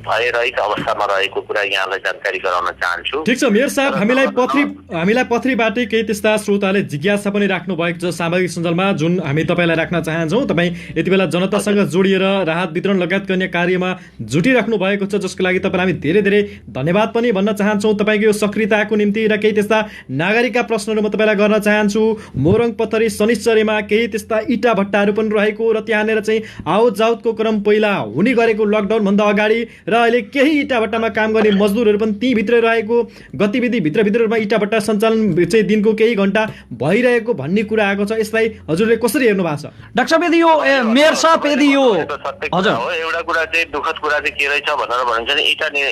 भयरहित अवस्थामा रहेको कुरा यहाँलाई जानकारी गराउन चाहन्छु। ठिक छ मेयर साहब, हामीलाई पथरीबाटै केही त्यस्ता श्रोताले जिज्ञासा पनि राख्नु भएको छ सामाजिक सञ्जालमा, जुन हामी तपाईँलाई राख्न चाहन्छौँ। तपाईँ यति बेला जनतासँग जोडिएर राहत वितरण लगायत गर्ने कार्यमा जुटिराख्नु भएको छ, जसको लागि तपाईँलाई हामी धेरै धेरै धन्यवाद पनि भन्न चाहन्छौँ तपाईँको यो सक्रियताको निम्ति। र केही त्यस्ता नागरिकका प्रश्नहरू म तपाईँलाई गर्न चाहन्छु। मोरङ पथरी शनिश्चरीमा केही त्यस्ता इटा भट्टाहरू पनि रहेको र त्यहाँनिर चाहिँ आवत जावतको क्रम पहिला हुने गरेको लकडाउन भन्दा अगाडि, र अहिले केही इटा भट्टामा काम गर्ने मजदुरहरू पनि ती भित्रै रहेको, गतिविधि भित्रभित्रमा इटा भट्टा सञ्चालन चाहिँ दिनको केही घण्टा भइरहेको भन्ने कुरा आएको छ। यसलाई हजुरले कसरी हेर्नु भएको छ? डाक्टर साहब, यदि यो मेयर साहब यदि यो हजुर एउटा कुरा चाहिँ दुःखद कुरा चाहिँ के रहेछ भनेर भनिन्छ नि,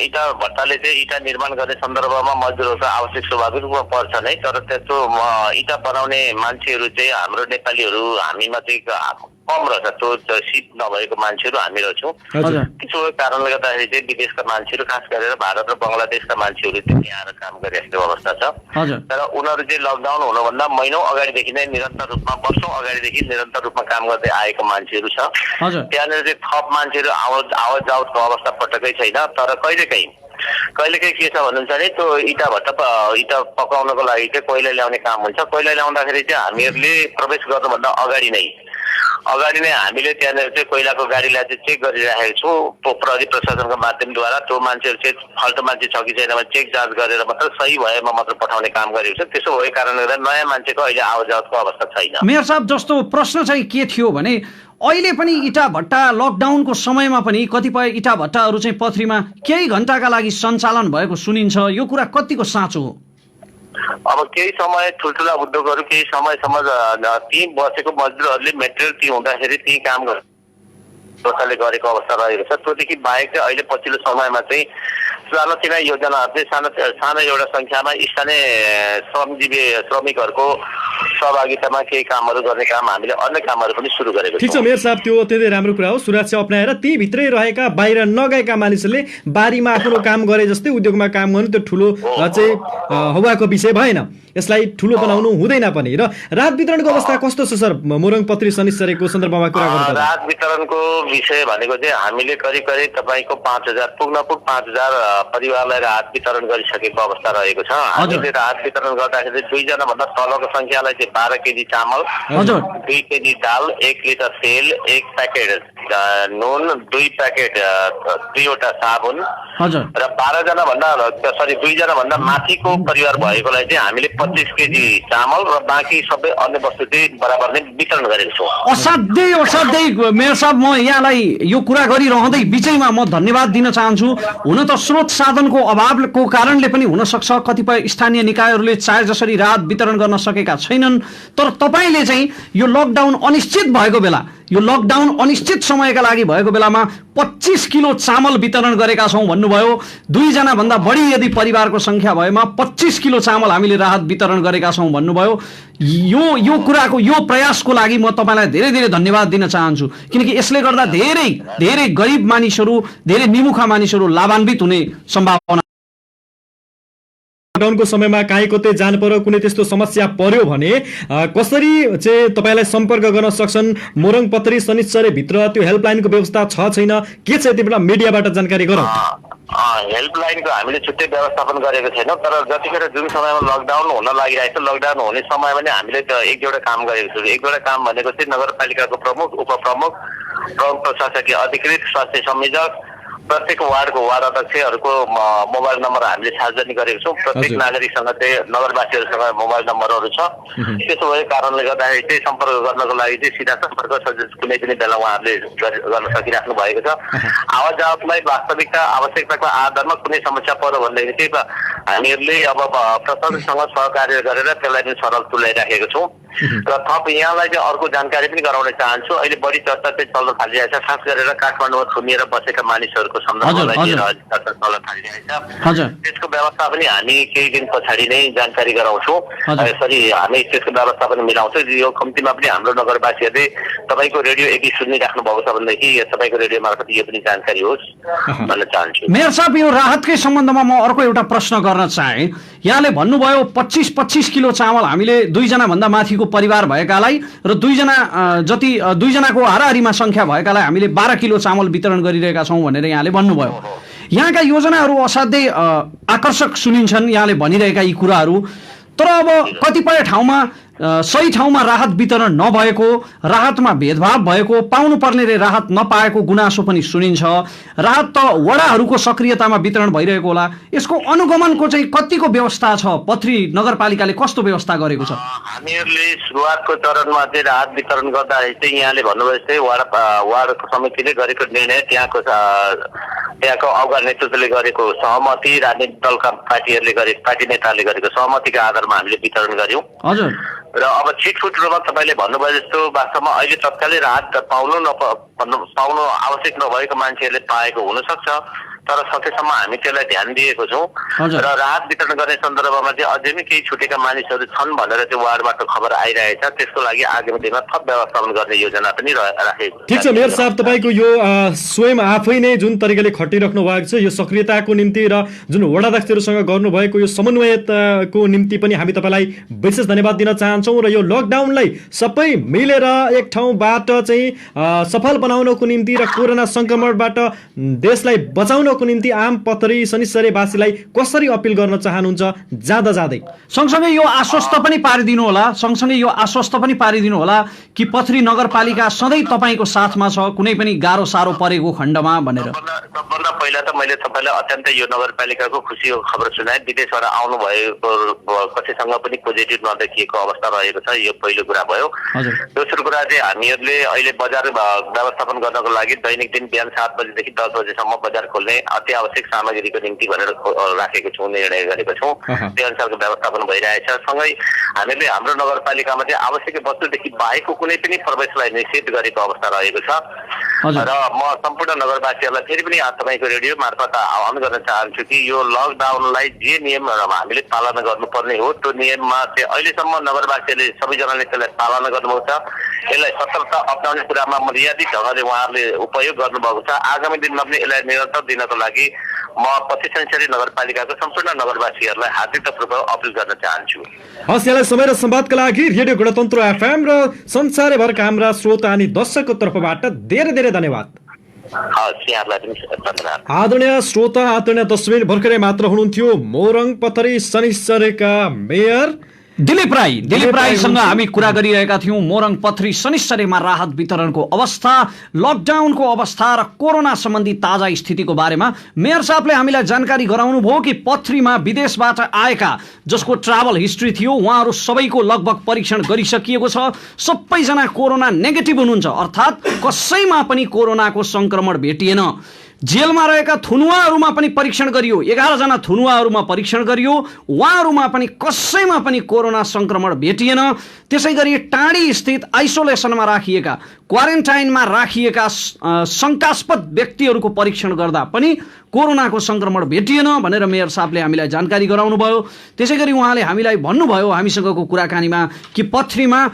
इटा भट्टाले चाहिँ इटा निर्माण गर्ने सन्दर्भमा मजदुरहरूको आवश्यक स्वाभाविक रूपमा पर्छ नै। तर त्यस्तो इटा बनाउने मान्छेहरू चाहिँ हाम्रो नेपालीहरू हामीमा चाहिँ कम रहेछ। त्यो सिप नभएको मान्छेहरू हामी रहेछौँ। त्यसो कारणले गर्दाखेरि चाहिँ विदेशका मान्छेहरू, खास गरेर भारत र बङ्गलादेशका मान्छेहरू चाहिँ यहाँ आएर काम गरिरहेको अवस्था छ। तर उनीहरू चाहिँ लकडाउन हुनुभन्दा महिनौँ अगाडिदेखि नै निरन्तर रूपमा, वर्षौँ अगाडिदेखि निरन्तर रूपमा काम गर्दै आएको मान्छेहरू छ। त्यहाँनिर चाहिँ थप मान्छेहरू आवत जावतको अवस्था पटक्कै छैन। तर कहिलेकाहीँ के छ भन्नुहुन्छ भने त्यो इटा पकाउनको लागि चाहिँ कोइला ल्याउने काम हुन्छ। कोइला ल्याउँदाखेरि चाहिँ हामीहरूले प्रवेश गर्नुभन्दा अगाडि नै हामीले त्यहाँनिर चाहिँ कोइलाको गाडीलाई चाहिँ चेक गरिराखेको छौँ। प्रहरी प्रशासनको माध्यमद्वारा त्यो मान्छेहरू चाहिँ फाल्टो मान्छे छ कि छैन चेक जाँच गरेर मात्र सही भएमा मात्र पठाउने काम गरेको छ। त्यसो भएको कारणले गर्दा नयाँ मान्छेको अहिले आवत जावतको अवस्था छैन। मेयर साहब, जस्तो प्रश्न चाहिँ के थियो भने अहिले पनि इटा भट्टा लकडाउनको समयमा पनि कतिपय इटा भट्टाहरू चाहिँ पथरीमा केही घण्टाका लागि सञ्चालन भएको सुनिन्छ। यो कुरा कतिको साँचो हो? अब केही समय ठुल्ठुला उद्योगहरू केही समयसम्म ती बसेको मजदुरहरूले मेटेरियल ती हुँदाखेरि ती काम गरेको अवस्था रहेको छ। त्योदेखि बाहेक चाहिँ अहिले पछिल्लो समयमा चाहिँ सानोतिना योजनाहरू चाहिँ सानो एउटा सङ्ख्यामा स्थानीय श्रमिकहरूको सहभागितामा केही कामहरू गर्ने काम हामीले अन्य कामहरू पनि सुरु गरेको छौँ। ठिक छ मेयर साहब, त्यो अत्यन्तै राम्रो कुरा हो। सुरक्षा अप्नाएर ती भित्रै रहेका बाहिर नगएका मानिसहरूले बारीमा आफ्नो काम गरे जस्तै उद्योगमा काम गर्नु त्यो ठुलो चाहिँ हवाको विषय भएन। यसलाई ठुलो बनाउनु हुँदैन पनि। र राहत वितरणको अवस्था कस्तो छ सर मोरङ पत्री शनिश्चरीको सन्दर्भमा कुरा गर्नु पर्दा? राहत वितरणको विषय भनेको चाहिँ हामीले करिब करिब तपाईँको 5,000 पुग्नपुग 5,000 परिवारलाई राहत वितरण गरिसकेको अवस्था रहेको छ। हामीले राहत वितरण गर्दाखेरि 2 जना भन्दा तलको संख्यालाई चाहिँ 12 केजी चामल, 2 केजी दाल, 1 लिटर तेल, 1 प्याकेट नुन, 2 प्याकेट 2वटा साबुन र 2 जना भन्दा माथिको परिवार भएकोलाई चाहिँ हामीले 25 केजी चामल र बाँकी सबै अन्य वस्तु चाहिँ बराबर नै वितरण गरेको छौँ। असाध्यै मेयर साहब, म यहाँलाई यो कुरा गरिरहँदै बिचैमा म धन्यवाद दिन चाहन्छु। हुन त स्रोत साधनको अभावको कारणले पनि हुनसक्छ कतिपय स्थानीय निकायहरूले चाहे जसरी राहत वितरण गर्न सकेका छैनन्, तर तपाईँले चाहिँ यो लकडाउन अनिश्चित भएको बेला, यो लकडाउन अनिश्चित समयका लागि भएको बेलामा 25 किलो चामल वितरण गरेका छौँ भन्नुभयो। 2 जना भन्दा बढी यदि परिवारको संख्या भएमा 25 किलो चामल हामीले राहत वितरण गरेका छौँ भन्नुभयो। यो कुराको, यो प्रयासको लागि म तपाईँलाई धेरै धेरै धन्यवाद दिन चाहन्छु, किनकि यसले गर्दा धेरै धेरै गरिब मानिसहरू, धेरै निमुखा मानिसहरू लाभान्वित हुने सम्भावना। लकडाउनको समयमा काहीँ कतै जानु पर्यो, कुनै त्यस्तो समस्या पर्यो भने कसरी चाहिँ तपाईँलाई सम्पर्क गर्न सक्छन्? मोरङ पत्री शनिश्चरी भित्र त्यो हेल्पलाइनको व्यवस्था छ छैन, के छ यति बेला मिडियाबाट जानकारी गरौँ। हेल्पलाइनको हामीले छुट्टै व्यवस्थापन गरेको छैनौँ, तर जतिखेर जुन समयमा लकडाउन हुन लागिरहेको छ, लकडाउन हुने समयमा नै हामीले एक दुईवटा काम गरेको छौँ। एक दुईवटा काम भनेको चाहिँ नगरपालिकाको प्रमुख, उपप्रमुख, प्रमुख प्रशासकीय अधिकृत, स्वास्थ्य संयोजक, प्रत्येक वार्डको वार्ड अध्यक्षहरूको मोबाइल नम्बर हामीले सार्वजनिक गरेको छौँ। प्रत्येक नागरिकसँग चाहिँ नगरवासीहरूसँग मोबाइल नम्बरहरू छ। त्यसो भएको कारणले गर्दाखेरि चाहिँ सम्पर्क गर्नको लागि चाहिँ सिधा सम्पर्क कुनै पनि बेला उहाँहरूले गर्न सकिराख्नु भएको छ। आवाज जावतलाई वास्तविकता आवश्यकताको आधारमा कुनै समस्या पर्यो भनेदेखि चाहिँ हामीहरूले अब प्रशासनसँग सहकार्य गरेर त्यसलाई पनि सरल तुल्याइराखेको छौँ। र थप यहाँलाई चाहिँ अर्को जानकारी पनि गराउन चाहन्छु। अहिले बढी चर्चा चाहिँ चल्न थालिरहेको छ, खास गरेर काठमाडौँमा थुनिएर बसेका मानिसहरूको सन्दर्भलाई लिएर चर्चा चल्न थालिरहेको छ। त्यसको व्यवस्था पनि हामी केही दिन पछाडि नै जानकारी गराउँछौँ। यसरी हामी त्यसको व्यवस्था पनि मिलाउँछौँ। यो कम्तीमा पनि हाम्रो नगरवासीहरूले तपाईँको रेडियो यदि सुनिराख्नु भएको छ भनेदेखि तपाईँको रेडियो मार्फत यो पनि जानकारी होस् भन्न चाहन्छु। मेयर साहब, यो राहतकै सम्बन्धमा म अर्को एउटा प्रश्न गर्न चाहे। यहाँले भन्नुभयो 25 किलो चामल हामीले 2 जना भन्दा माथिको परिवार भएकालाई र 2 जनाको हाराहारीमा संख्या भएकालाई हामीले 12 किलो चामल वितरण गरिरहेका छौँ भनेर यहाँले भन्नुभयो। यहाँका योजनाहरू असाध्यै आकर्षक सुनिन्छन्, यहाँले भनिरहेका यी कुराहरू। तर अब कतिपय ठाउँमा सही ठाउँमा राहत वितरण नभएको, राहतमा भेदभाव भएको, पाउनुपर्नेले राहत नपाएको गुनासो पनि सुनिन्छ। राहत त वडाहरूको सक्रियतामा वितरण भइरहेको होला, यसको अनुगमनको चाहिँ कतिको व्यवस्था छ? पत्री नगरपालिकाले कस्तो व्यवस्था गरेको छ? हामीहरूले सुरुवातको चरणमा चाहिँ राहत वितरण गर्दाखेरि चाहिँ यहाँले भन्नुभयो जस्तै वार्ड समितिले गरेको निर्णय, त्यहाँको अग्रणी नेतृत्वले गरेको सहमति, राजनीतिक दलका पार्टी नेताहरूले गरेको सहमतिका आधारमा हामीले वितरण गर्यौँ। हजुर। र अब छिटफुट रूपमा तपाईँले भन्नुभयो जस्तो वास्तवमा अहिले तत्कालै राहत पाउनु आवश्यक नभएको मान्छेहरूले पाएको हुनसक्छ, तर सकेसम्म हामी त्यसलाई ध्यान दिएको छौँ। र राहत वितरण गर्ने सन्दर्भमा चाहिँ अझै पनि केही छुटेका मानिसहरू छन् भनेर चाहिँ वार्डबाट खबर आइरहेछ। त्यसको लागि आगामी दिनमा थप व्यवस्थापन गर्ने योजना पनि राखेको छ। ठिक छ मेयर साहब, तपाईँको यो स्वयं आफै नै जुन तरिकाले खटिराख्नु भएको छ, यो सक्रियताको निम्ति र जुन वडाध्यक्षहरूसँग गर्नुभएको यो समन्वयको निम्ति पनि हामी तपाईँलाई विशेष धन्यवाद दिन चाहन्छौँ। र यो लकडाउनलाई सबै मिलेर एक ठाउँबाट चाहिँ सफल बनाउनको निम्ति र कोरोना संक्रमणबाट देशलाई बचाउनको निम्ति आम पत्री शनिश्चरीवासीलाई कसरी अपिल गर्न चाहनुहुन्छ जाँदै? सँगसँगै यो आश्वस्त पनि पारिदिनु होला कि पत्री नगरपालिका सधैँ तपाईँको साथमा छ कुनै पनि गाह्रो साह्रो परेको खण्डमा भनेर। सबभन्दा पहिला त मैले तपाईँलाई अत्यन्तै यो नगरपालिकाको खुसीको खबर सुनाएँ। विदेशबाट आउनुभएको कसैसँग पनि पोजिटिभ नदेखिएको अवस्था रहेको छ, यो पहिलो कुरा भयो। दोस्रो कुरा चाहिँ हामीहरूले अहिले बजार व्यवस्थापन गर्नको लागि दैनिक दिन बिहान 7 बजेदेखि 10 बजेसम्म बजार खोल्ने अति आवश्यक सामग्रीको निम्ति भनेर राखेको छौँ, निर्णय गरेको छौँ। त्यो अनुसारको व्यवस्थापन भइरहेछ। सँगै हामीले हाम्रो नगरपालिकामा चाहिँ आवश्यक वस्तुदेखि बाहेकको कुनै पनि प्रवेशलाई निषेध गरेको अवस्था रहेको छ। र म सम्पूर्ण नगरवासीहरूलाई फेरि पनि तपाईँको रेडियो मार्फत आह्वान गर्न चाहन्छु कि यो लकडाउनलाई जे नियम हामीले पालना गर्नुपर्ने हो त्यो नियममा चाहिँ अहिलेसम्म नगरवासीहरूले सबैजनाले त्यसलाई पालना गर्नुभएको छ। यसलाई सतर्कता अप्नाउने कुरामा मर्यादित ढङ्गले उहाँहरूले उपयोग गर्नुभएको छ। आगामी दिनमा पनि यसलाई निरन्तर दिनको लागि म 25 शनिचरी नगरपालिकाको सम्पूर्ण नगरवासीहरूलाई हार्दिकपूर्वक अपील गर्न चाहन्छु। हस्, यहाँलाई समय र संवादका लागि रेडियो गणतन्त्र एफएम र संसारभरका हाम्रा श्रोता अनि दर्शकको तर्फबाट धेरै धेरै धन्यवाद। हस्, यहाँहरूलाई पनि धन्यवाद। आदरणीय श्रोता, आदरणीय दर्शक, भर्खरै मात्र हुनुहुन्थ्यो मोरङ पथरी शनिश्चरका मेयर दिलीप राईसँग हामी कुरा गरिरहेका थियौँ मोरङ पथरी शनिश्चरीमा राहत वितरणको अवस्था, लकडाउनको अवस्था र कोरोना सम्बन्धी ताजा स्थितिको बारेमा मेयर साहबले हामीलाई जानकारी गराउनु भयो कि पथरीमा विदेशबाट आएका जसको ट्राभल हिस्ट्री थियो उहाँहरू सबैको लगभग परीक्षण गरिसकिएको छ। सबैजना कोरोना नेगेटिभ हुनुहुन्छ, अर्थात् कसैमा पनि कोरोनाको संक्रमण भेटिएन। जेलमा रहेका थुनुवाहरूमा पनि परीक्षण गरियो, 11 जना थुनुवाहरूमा परीक्षण गरियो, उहाँहरूमा पनि कसैमा पनि कोरोना संक्रमण भेटिएन। त्यसै गरी टाढी स्थित आइसोलेसनमा राखिएका, क्वारेन्टाइनमा राखिएका शङ्कास्पद व्यक्तिहरूको परीक्षण गर्दा पनि कोरोनाको संक्रमण भेटिएन भनेर मेयर साहबले हामीलाई जानकारी गराउनुभयो। त्यसै गरी उहाँले हामीलाई भन्नुभयो हामीसँगको कुराकानीमा कि पथरीमा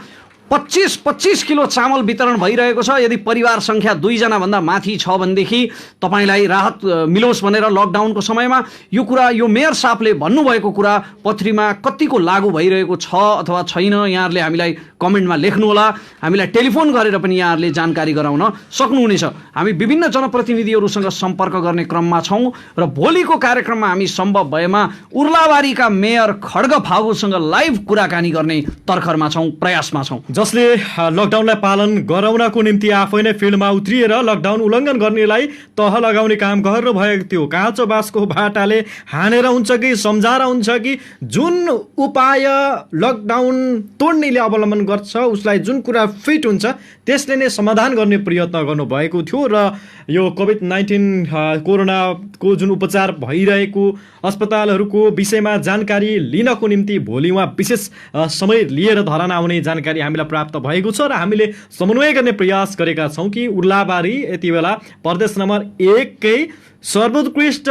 25 किलो चामल वितरण भइरहेको छ। यदि परिवार संख्या 2 जना भन्दा माथि छ भनेदेखि तपाईलाई राहत मिलोस् भनेर लकडाउनको समयमा यो कुरा, यो मेयर साहबले भन्नुभएको कुरा पथरीमा कतिको लागू भइरहेको छ अथवा छैन यहाँहरूले हामीलाई कमेन्टमा लेख्नुहोला। हामीलाई टेलिफोन गरेर पनि यहाँहरूले जानकारी गराउन सक्नुहुनेछ। हामी विभिन्न जनप्रतिनिधिहरूसँग सम्पर्क गर्ने क्रममा छौँ र भोलिको कार्यक्रममा हामी सम्भव भएमा उर्लाबारीका मेयर खड्ग फागुसँग लाइभ कुराकानी गर्ने तर्खरमा छौँ, प्रयासमा छौँ। जसले लकडाउनलाई पालन गराउनको निम्ति आफै नै फिल्डमा उत्रिएर लकडाउन उल्लङ्घन गर्नेलाई तह लगाउने काम गर्नुभएको थियो। काँचो बाँसको बाटाले हानेर हुन्छ कि सम्झाएर हुन्छ कि जुन उपाय लकडाउन तोड्नेले अवलम्बन गर्छ उसलाई जुन कुरा फिट हुन्छ त्यसले नै समाधान गर्ने प्रयत्न गर्नुभएको थियो। र यो कोभिड-19 कोरोनाको जुन उपचार भइरहेको अस्पतालहरूको विषयमा जानकारी लिनको निम्ति भोलि उहाँ विशेष समय लिएर धरान आउने जानकारी हामीलाई प्राप्त भएको छ र हामीले समन्वय गर्ने प्रयास गरेका छौँ कि उर्लाबारी यति बेला प्रदेश नम्बर 1 कै सर्वोत्कृष्ट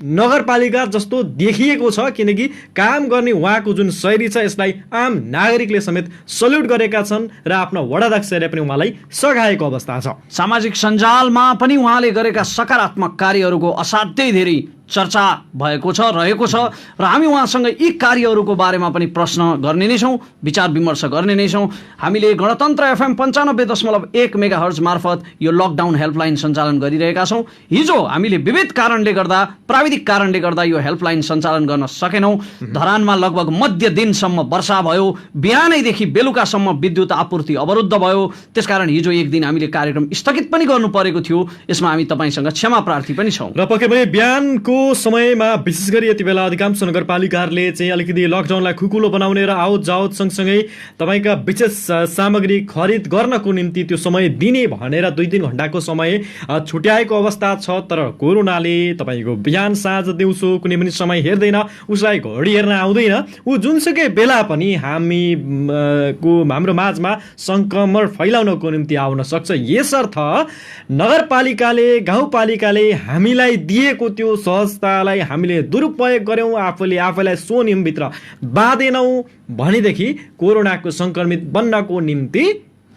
नगरपालिका जस्तो देखिएको छ, किनकि काम गर्ने उहाँको जुन शैली छ यसलाई आम नागरिकले समेत सल्युट गरेका छन् र आफ्नो वडाध्यक्षले पनि उहाँलाई सघाएको अवस्था छ। सामाजिक सञ्जालमा पनि उहाँले गरेका सकारात्मक कार्यहरूको असाध्यै धेरै चर्चा भएको छ, रहेको छ र हामी उहाँसँग यी कार्यहरूको बारेमा पनि प्रश्न गर्ने नै छौँ, विचार विमर्श गर्ने नै छौँ। हामीले गणतन्त्र एफएम 95.1 मेगाहर्ज मार्फत यो लकडाउन हेल्पलाइन सञ्चालन गरिरहेका छौँ। हिजो हामीले विविध कारणले गर्दा, प्राविधिक कारणले गर्दा यो हेल्पलाइन सञ्चालन गर्न सकेनौँ। धरानमा लगभग मध्य दिनसम्म वर्षा भयो, बिहानैदेखि बेलुकासम्म विद्युत आपूर्ति अवरुद्ध भयो। त्यसकारण हिजो एक दिन हामीले कार्यक्रम स्थगित पनि गर्नु परेको थियो। यसमा हामी तपाईँसँग क्षमा प्रार्थी पनि छौँ। र पक्कै पनि बिहानको समयमा विशेष गरी यति बेला अधिकांश नगरपालिकाहरूले चाहिँ अलिकति लकडाउनलाई खुकुलो बनाउने र आवत जावत सँगसँगै तपाईँका विशेष सामग्री खरिद गर्नको निम्ति त्यो समय दिने भनेर 2-3 घण्टाको समय छुट्याएको अवस्था छ। तर कोरोनाले तपाईँको बिहान साँझ दिउँसो कुनै पनि समय हेर्दैन, उसलाई घडी हेर्न आउँदैन। ऊ जुनसुकै बेला पनि हाम्रो माझमा सङ्क्रमण फैलाउनको निम्ति आउन सक्छ। यसर्थ नगरपालिकाले, गाउँपालिकाले हामीलाई दिएको त्यो सहजतालाई हामीले दुरुपयोग गऱ्यौँ, आफैलाई सो नियमभित्र बाँधेनौँ भनेदेखि कोरोनाको सङ्क्रमित बन्नको निम्ति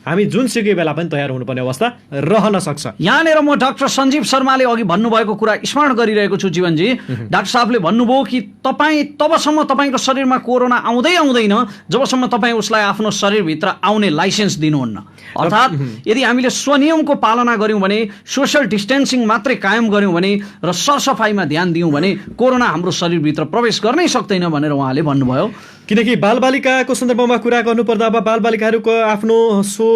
हामी जुनसुकै बेला पनि तयार हुनुपर्ने अवस्था रहन सक्छ। यहाँनिर म डाक्टर सञ्जीव शर्माले अघि भन्नुभएको कुरा स्मरण गरिरहेको छु। जीवनजी, डाक्टर साहबले भन्नुभयो कि तपाईँ तबसम्म तपाईँको शरीरमा कोरोना आउँदैन जबसम्म तपाईँ उसलाई आफ्नो शरीरभित्र आउने लाइसेन्स दिनुहुन्न। अर्थात् यदि हामीले स्वनियमको पालना गऱ्यौँ भने, सोसियल डिस्टेन्सिङ मात्रै कायम गऱ्यौँ भने र सरसफाइमा ध्यान दियौँ भने कोरोना हाम्रो शरीरभित्र प्रवेश गर्नै सक्दैन भनेर उहाँले भन्नुभयो। किनकि बालबालिकाको सन्दर्भमा कुरा गर्नुपर्दा अब बालबालिकाहरूको आफ्नो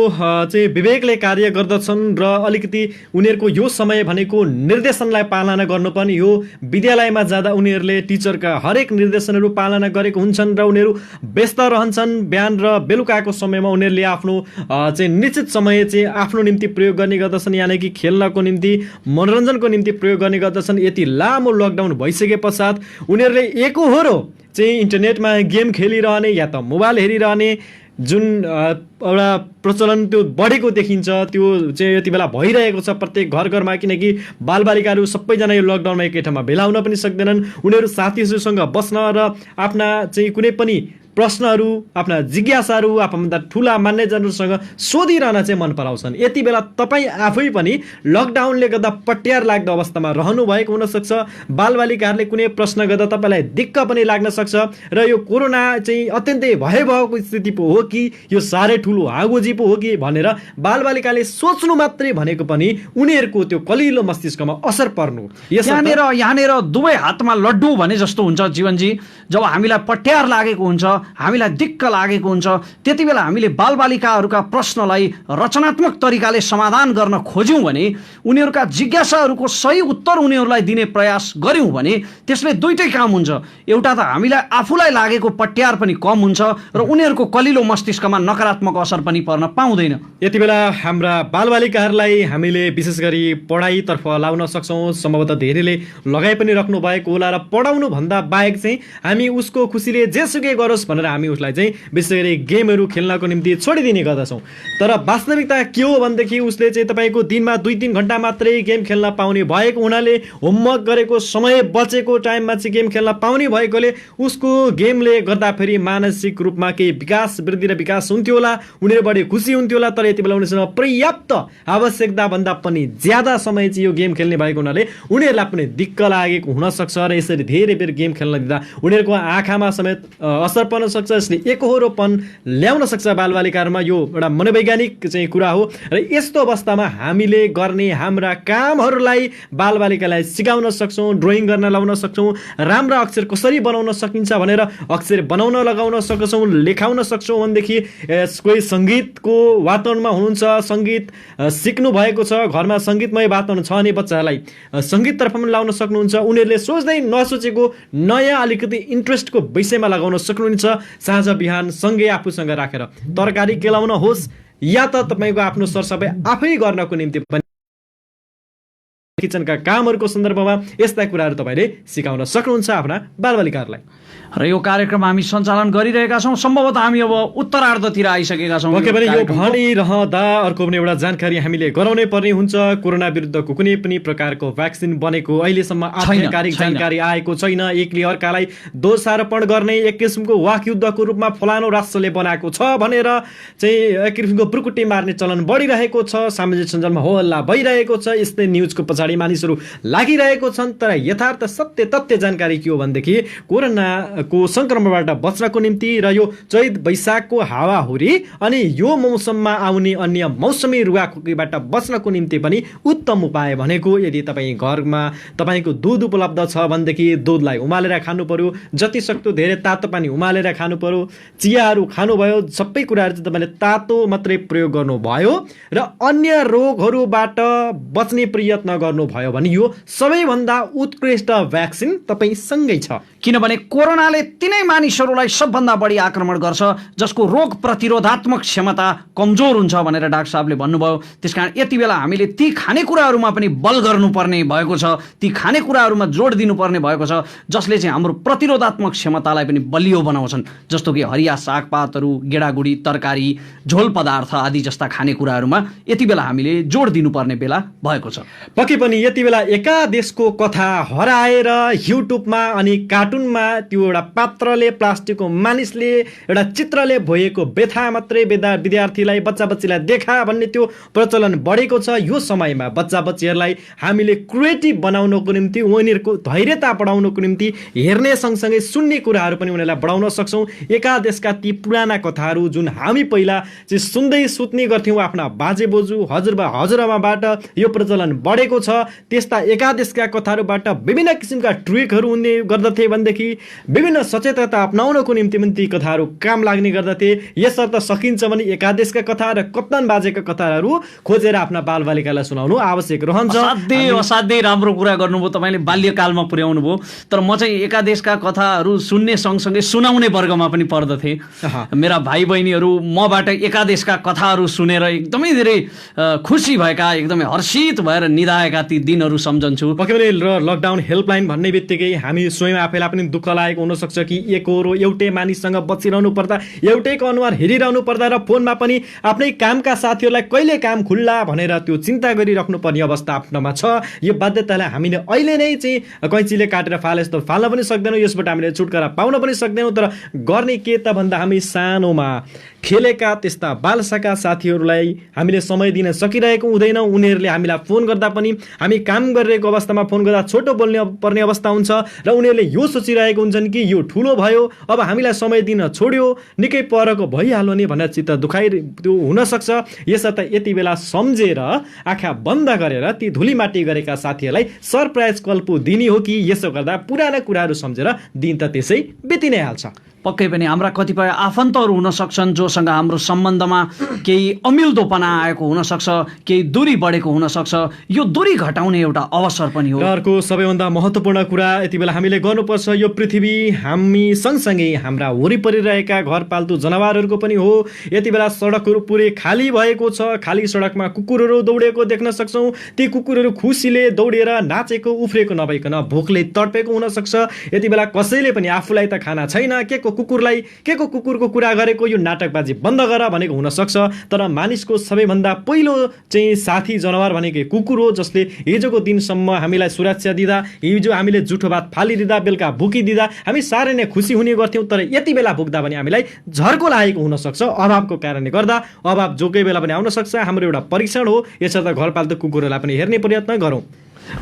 चाहिँ विवेकले कार्य गर्दछन् र अलिकति उनीहरूको यो समय भनेको निर्देशनलाई पालना गर्नुपर्ने हो। विद्यालयमा जाँदा उनीहरूले टिचरका हरेक निर्देशनहरू पालना गरेको हुन्छन् र उनीहरू व्यस्त रहन्छन्। बिहान र बेलुकाको समयमा उनीहरूले आफ्नो चाहिँ निश्चित समय चाहिँ आफ्नो निम्ति प्रयोग गर्ने गर्दछन्, यानि कि खेल्नको निम्ति, मनोरञ्जनको निम्ति प्रयोग गर्ने गर्दछन्। यति लामो लकडाउन भइसके पश्चात उनीहरूले एकहोरो चाहिँ इन्टरनेटमा गेम खेलिरहने या त मोबाइल हेरिरहने जुन एउटा प्रचलन त्यो बढेको देखिन्छ, त्यो चाहिँ यति बेला भइरहेको छ प्रत्येक घरमा। किनकि बालबालिकाहरू सबैजना यो लकडाउनमा एकै ठाउँमा भेला हुन पनि सक्दैनन्। उनीहरू साथीहरूसँग बस्न र आफ्ना चाहिँ कुनै पनि प्रश्नहरू आफ्ना जिज्ञासाहरू आफूभन्दा ठुला मान्यजनहरूसँग सोधिरहन चाहिँ मन पराउँछन्। यति बेला तपाईँ आफै पनि लकडाउनले गर्दा पट्यार लाग्दो अवस्थामा रहनु भएको हुनसक्छ। बालबालिकाहरूले कुनै प्रश्न गर्दा तपाईँलाई दिक्क पनि लाग्न सक्छ र यो कोरोना चाहिँ अत्यन्तै भयावहको स्थिति पो हो कि यो साह्रै ठुलो आगोजी पो हो कि भनेर बालबालिकाले सोच्नु मात्रै भनेको पनि उनीहरूको त्यो कलिलो मस्तिष्कमा असर पर्नु। यहाँनिर दुवै हातमा लड्डु भने जस्तो हुन्छ जीवनजी। जब हामीलाई पट्यार लागेको हुन्छ, हामीलाई दिक्क लागेको हुन्छ, त्यति बेला हामीले बालबालिकाहरूका प्रश्नलाई रचनात्मक तरिकाले समाधान गर्न खोज्यौँ भने, उनीहरूका जिज्ञासाहरूको सही उत्तर उनीहरूलाई दिने प्रयास गऱ्यौँ भने त्यसले दुईटै काम हुन्छ। एउटा त हामीलाई आफूलाई लागेको पट्यार पनि कम हुन्छ र उनीहरूको कलिलो मस्तिष्कमा नकारात्मक असर पनि पर्न पाउँदैन। यति बेला हाम्रा बालबालिकाहरूलाई हामीले विशेष गरी पढाइतर्फ लाउन सक्छौँ। सम्भवतः धेरैले लगाइ पनि राख्नु भएको होला र पढाउनु भन्दा बाहेक चाहिँ हामी उसको खुसीले जेसुकै गरोस् भनेर हामी उसलाई चाहिँ विशेष गरी गेमहरू खेल्नको निम्ति छोडिदिने गर्दछौँ। तर वास्तविकता के हो भनेदेखि उसले चाहिँ तपाईँको दिनमा 2-3 घन्टा मात्रै गेम खेल्न पाउने भएको हुनाले, होमवर्क गरेको समय बचेको टाइममा चाहिँ गेम खेल्न पाउने भएकोले उसको गेमले गर्दाखेरि मानसिक रूपमा केही विकास, वृद्धि र विकास हुन्थ्यो होला, उनीहरू बढी खुसी हुन्थ्यो होला। तर यति बेला उनीहरूसँग पर्याप्त आवश्यकता भन्दा पनि ज्यादा समय चाहिँ यो गेम खेल्ने भएको हुनाले उनीहरूलाई पनि दिक्क लागेको हुनसक्छ र यसरी धेरै बेर गेम खेल्न दिँदा उनीहरूको आँखामा समेत असर पर्न सक्छ। यसले एकहोरोपन ल्याउन सक्छ बालबालिकाहरूमा। यो एउटा मनोवैज्ञानिक चाहिँ कुरा हो र यस्तो अवस्थामा हामीले गर्ने हाम्रा कामहरूलाई बालबालिकालाई सिकाउन सक्छौँ, ड्रइङ गर्न लाउन सक्छौँ, राम्रा अक्षर कसरी बनाउन सकिन्छ भनेर अक्षर बनाउन लगाउन सक्छौँ, लेखाउन सक्छौँ। भनेदेखि कोही सङ्गीतको वातावरणमा हुनुहुन्छ, सङ्गीत सिक्नु भएको छ, घरमा सङ्गीतमय वातावरण छ भने बच्चाहरूलाई सङ्गीततर्फ पनि लाउन सक्नुहुन्छ। उनीहरूले सोच्दै नसोचेको नयाँ अलिकति इन्ट्रेस्टको विषयमा लगाउन सक्नुहुन्छ। साँझ बिहान सँगै आफूसँग राखेर तरकारी केलाउन होस् या त तपाईँको आफ्नो सरसफाइ आफै गर्नको निम्ति पनि किचनका कामहरूको सन्दर्भमा यस्ता कुराहरू तपाईँले सिकाउन सक्नुहुन्छ आफ्ना बालबालिकाहरूलाई। र यो कार्यक्रम हामी सञ्चालन गरिरहेका छौँ। सम्भवतः हामी अब उत्तरार्धतिर आइसकेका छौँ। पक्कै पनि यो भनिरहँदा अर्को पनि एउटा जानकारी हामीले गराउनै पर्ने हुन्छ। कोरोना विरुद्धको कुनै पनि प्रकारको भ्याक्सिन बनेको अहिलेसम्म आधिकारिक जानकारी आएको छैन। एकले अर्कालाई दोषारोपण गर्ने एक किसिमको वाक युद्धको रूपमा फलानो राष्ट्रले बनाएको छ भनेर चाहिँ एक किसिमको पुर्कुटी मार्ने चलन बढिरहेको छ। सामाजिक सञ्जालमा हो हल्ला भइरहेको छ। यस्तै न्युजको पछाडि मानिसहरू लागिरहेको छन्। तर यथार्थ सत्य तथ्य जानकारी के हो भनेदेखि कोरोनाको संक्रमणबाट बच्नको निम्ति र यो चैत वैशाखको हावाहुरी अनि यो मौसममा आउने अन्य मौसमी रुगाखोकीबाट बच्नको निम्ति पनि उत्तम उपाय भनेको यदि तपाईँ घरमा तपाईँको दुध उपलब्ध छ भनेदेखि दुधलाई उमालेर खानु पर्यो। जति सक्दो धेरै तातो पानी उमालेर खानु पर्यो। चियाहरू खानुभयो, सबै कुराहरू चाहिँ तपाईँले तातो मात्रै प्रयोग गर्नुभयो र अन्य रोगहरूबाट बच्ने प्रयत्न गर्नुभयो भने यो सबैभन्दा उत्कृष्ट भ्याक्सिन तपाईँसँगै छ। किनभने कोरोनाले तिनै मानिसहरूलाई सबभन्दा बढी आक्रमण गर्छ जसको रोग प्रतिरोधात्मक क्षमता कमजोर हुन्छ भनेर डाक्टर साहबले भन्नुभयो। त्यसकारण यति बेला हामीले ती खानेकुराहरूमा पनि बल गर्नुपर्ने भएको छ, ती खानेकुराहरूमा जोड दिनुपर्ने भएको छ जसले चाहिँ हाम्रो प्रतिरोधात्मक क्षमतालाई पनि बलियो बनाउँछन्। जस्तो कि हरिया सागपातहरू, गेडागुडी, तरकारी, झोल पदार्थ आदि जस्ता खानेकुराहरूमा यति बेला हामीले जोड दिनुपर्ने बेला भएको छ। पक्कै पनि यति बेला एकादेशको कथा हराएर युट्युबमा अनि कार्टुनमा त्यो एउटा पात्रले, प्लास्टिकको मानिसले, एउटा चित्रले भोएको व्यथा मात्रै विद्यार्थीलाई, बच्चा बच्चीलाई देखा भन्ने त्यो प्रचलन बढेको छ। यो समयमा बच्चा बच्चीहरूलाई हामीले क्रिएटिभ बनाउनको निम्ति, उनीहरूको धैर्यता बढाउनको निम्ति हेर्ने सँगसँगै सुन्ने कुराहरू पनि उनीहरूलाई बढाउन सक्छौँ। एकादेशका ती पुराना कथाहरू जुन हामी पहिला चाहिँ सुन्दै सुत्ने गर्थ्यौँ आफ्ना बाजे बोजू, हजुरबा हजुरआमाबाट यो प्रचलन बढेको छ। त्यस्ता एकादेशका कथाहरूबाट विभिन्न किसिमका ट्रिकहरू हुने गर्दथे भनेदेखि विभिन्न सचेतता अपनाउनको निम्ति पनि ती कथाहरू काम लाग्ने गर्दथे। यसर्थ सकिन्छ भने एकादेशका कथा र कप्तान बाजेका कथाहरू खोजेर आफ्ना बालबालिकालाई सुनाउनु आवश्यक रहन्छ। असाध्यै राम्रो कुरा गर्नुभयो तपाईँले, बाल्यकालमा पुर्याउनु भयो। तर म चाहिँ एकादेशका कथाहरू सुन्ने सँगसँगै सुनाउने वर्गमा पनि पर्दथे। मेरा भाइ बहिनीहरू मबाट एकादेशका कथाहरू सुनेर एकदमै धेरै खुसी भएका, एकदमै हर्षित भएर निधाएका ती दिनहरू सम्झन्छु। पक्कै पनि र लकडाउन हेल्पलाइन भन्ने बित्तिकै हामी स्वयं आफैलाई पनि दुःख लागेको हुनसक्छ कि एकहोरो एउटै मानिससँग बसिरहनु पर्दा, एउटैको अनुहार हेरिरहनु पर्दा र फोनमा पनि आफ्नै कामका साथीहरूलाई कहिले काम खुल्ला भनेर त्यो चिन्ता गरिराख्नु पर्ने अवस्था आफ्नोमा छ। यो बाध्यतालाई हामीले अहिले नै चाहिँ कैँचीले काटेर फाले जस्तो फाल्न पनि सक्दैनौँ, यसबाट हामीले छुटकारा पाउन पनि सक्दैनौँ। तर गर्ने के त भन्दा हामी सानोमा खेलेका त्यस्ता बालसाका साथीहरूलाई हामीले समय दिन सकिरहेको हुँदैनौँ। उनीहरूले हामीलाई फोन गर्दा पनि हामी काम गरिरहेको अवस्थामा फोन गर्दा छोटो बोल्ने पर्ने अवस्था हुन्छ र उनीहरूले यो सोचिरहेको हुन्छन् कि यो ठुलो भयो, अब हामीलाई समय दिन छोड्यो, निकै परको भइहाल्यो नि भनेर चित्त दुखाइ त्यो हुनसक्छ। यसर्थ यति बेला सम्झेर आँखा बन्द गरेर ती धुलीमाटी गरेका साथीहरूलाई सरप्राइज कल पो दिने हो कि यसो गर्दा पुराना कुराहरू सम्झेर दिन त त्यसै बिति नै हाल्छ। पक्कै पनि हाम्रा कतिपय आफन्तहरू हुन सक्छन् जोसँग हाम्रो सम्बन्धमा केही अमिल्दोपना आएको हुनसक्छ, केही दूरी बढेको हुनसक्छ। यो दूरी घटाउने एउटा अवसर पनि हो। र अर्को सबैभन्दा महत्त्वपूर्ण कुरा यति बेला हामीले गर्नुपर्छ, यो पृथ्वी हामी सँगसँगै हाम्रा वरिपरि रहेका घरपालतु जनावरहरूको पनि हो। यति बेला सडकहरू पुरै खाली भएको छ, खाली सडकमा कुकुरहरू दौडेको देख्न सक्छौँ। ती कुकुरहरू खुसीले दौडेर नाचेको उफ्रेको नभइकन भोकले तडपेको हुनसक्छ। यति बेला कसैले पनि आफूलाई त खाना छैन, के को कुकुरको कुरा गरेको, यो नाटकबाजी बन्द गर भनेको हुनसक्छ। तर मानिसको सबैभन्दा पहिलो चाहिँ साथी जनावर भनेको कुकुर हो, जसले हिजोको दिनसम्म हामीलाई सुरक्षा दिँदा, हिजो हामीले जुठो भात फालिदिँदा, बेलुका भुकिदिँदा हामी साह्रै नै खुसी हुने गर्थ्यौँ। तर यति बेला भुक्दा पनि हामीलाई झर्को लागेको हुनसक्छ अभावको कारणले गर्दा। अभाव जोकै बेला पनि आउन सक्छ, हाम्रो एउटा परीक्षण हो। यसर्थ घरपालतु कुकुरहरूलाई पनि हेर्ने प्रयत्न गरौँ।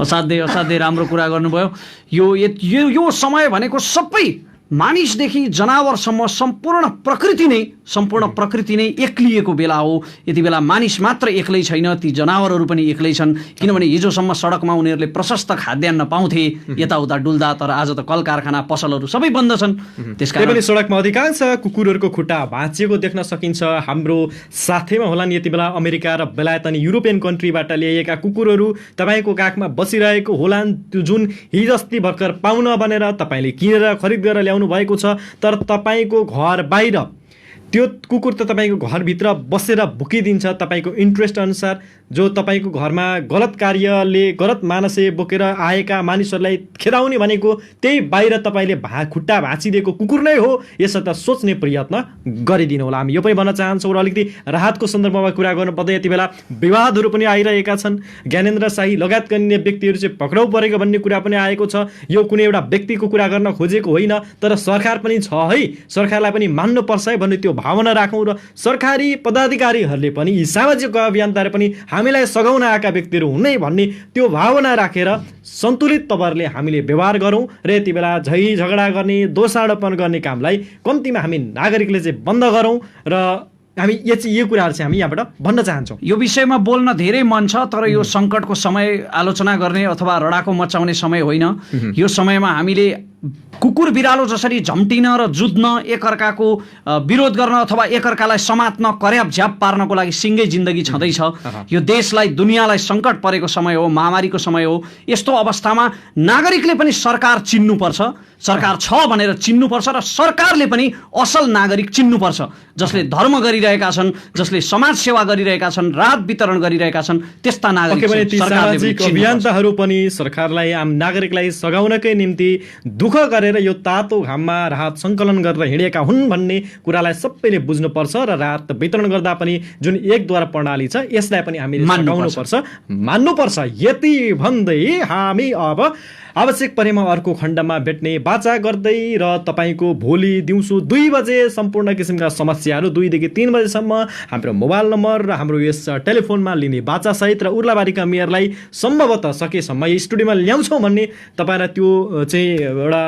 असाध्यै राम्रो कुरा गर्नुभयो। यो समय भनेको सबै मानिसदेखि जनावरसम्म सम्पूर्ण प्रकृति नै एक्लिएको बेला हो। यति बेला मानिस मात्र एक्लै छैन, ती जनावरहरू पनि एक्लै छन्। किनभने हिजोसम्म सडकमा उनीहरूले प्रशस्त खाद्यान्न पाउँथे यताउता डुल्दा, तर आज त कल कारखाना पसलहरू सबै बन्द छन्। त्यसकारण पनि सडकमा अधिकांश कुकुरहरूको खुट्टा भाँचिएको देख्न सकिन्छ। हाम्रो साथैमा होलान् यति बेला अमेरिका र बेलायत अनि युरोपियन कन्ट्रीबाट ल्याइएका कुकुरहरू तपाईँको काखमा बसिरहेको होलान्। त्यो जुन हिजोअस्ति भर्खर पाउन भनेर तपाईँले किनेर खरिद गरेर ल्याउनु भएको छ, तर तपाईँको घर बाहिर त्यो कुकुर त तपाईँको घरभित्र बसेर भुकिदिन्छ तपाईँको इन्ट्रेस्ट अनुसार। जो तपाईँको घरमा गलत कार्यले गलत मानसले बोकेर आएका मानिसहरूलाई खेदाउने भनेको त्यही बाहिर तपाईँले खुट्टा भाँचिदिएको कुकुर नै हो। यसर्थ सोच्ने प्रयत्न गरिदिनु होला। हामी यो पनि भन्न चाहन्छौँ। र अलिकति राहतको सन्दर्भमा कुरा गर्नुपर्दा यति बेला विवादहरू पनि आइरहेका छन्। ज्ञानेन्द्र शाही लगायत अन्य व्यक्तिहरू चाहिँ पक्राउ परेको भन्ने कुरा पनि आएको छ। यो कुनै एउटा व्यक्तिको कुरा गर्न खोजेको होइन, तर सरकार पनि छ है, सरकारलाई पनि मान्नुपर्छ है भन्ने त्यो भावना राखौँ। र सरकारी पदाधिकारीहरूले पनि यी सामाजिक अभियन्ताहरू पनि हामीलाई सघाउन आएका व्यक्तिहरू हुनै भन्ने त्यो भावना राखेर सन्तुलित तवरले हामीले व्यवहार गरौँ। र यति बेला झै झगडा गर्ने, दोषारोपण गर्ने कामलाई कम्तीमा हामी नागरिकले चाहिँ बन्द गरौँ। र हामी यो कुराहरू चाहिँ हामी यहाँबाट भन्न चाहन्छौँ। यो विषयमा बोल्न धेरै मन छ, तर यो सङ्कटको समय आलोचना गर्ने अथवा रडाको मचाउने समय होइन। यो समयमा हामीले कुकुर बिरालो जसरी झम्टिन र जुझ्न, एकअर्काको विरोध गर्न अथवा एकअर्कालाई समात्न, कर्याप झ्याप पार्नको लागि सिँगै जिन्दगी छँदैछ। यो देशलाई, दुनियाँलाई सङ्कट परेको समय हो, महामारीको समय हो। यस्तो अवस्थामा नागरिकले पनि सरकार चिन्नुपर्छ, सरकार छ भनेर चिन्नुपर्छ, र सरकारले पनि असल नागरिक चिन्नुपर्छ, जसले धर्म गरिरहेका छन्, जसले समाज सेवा गरिरहेका छन्, राहत वितरण गरिरहेका छन्। त्यस्ता नागरिक सामाजिक अभियन्ताहरू पनि सरकारलाई, आम नागरिकलाई सघाउनकै निम्ति दुःख गरेर यो तातो घाममा राहत सङ्कलन गरेर हिँडेका हुन् भन्ने कुरालाई सबैले बुझ्नुपर्छ। र राहत वितरण गर्दा पनि जुन एकद्वारा प्रणाली छ यसलाई पनि हामीले मान्नुपर्छ। यति भन्दै हामी अब आवश्यक परेमा अर्को खण्डमा भेट्ने बाचा गर्दै र तपाईँको भोलि दिउँसो 2 बजे सम्पूर्ण किसिमका समस्याहरू 2 देखि 3 बजेसम्म हाम्रो मोबाइल नम्बर र हाम्रो यस टेलिफोनमा लिने बाचासहित र उर्लाबारीका मेयरलाई सम्भवतः सकेसम्म स्टुडियोमा ल्याउँछौँ भन्ने तपाईँलाई त्यो चाहिँ एउटा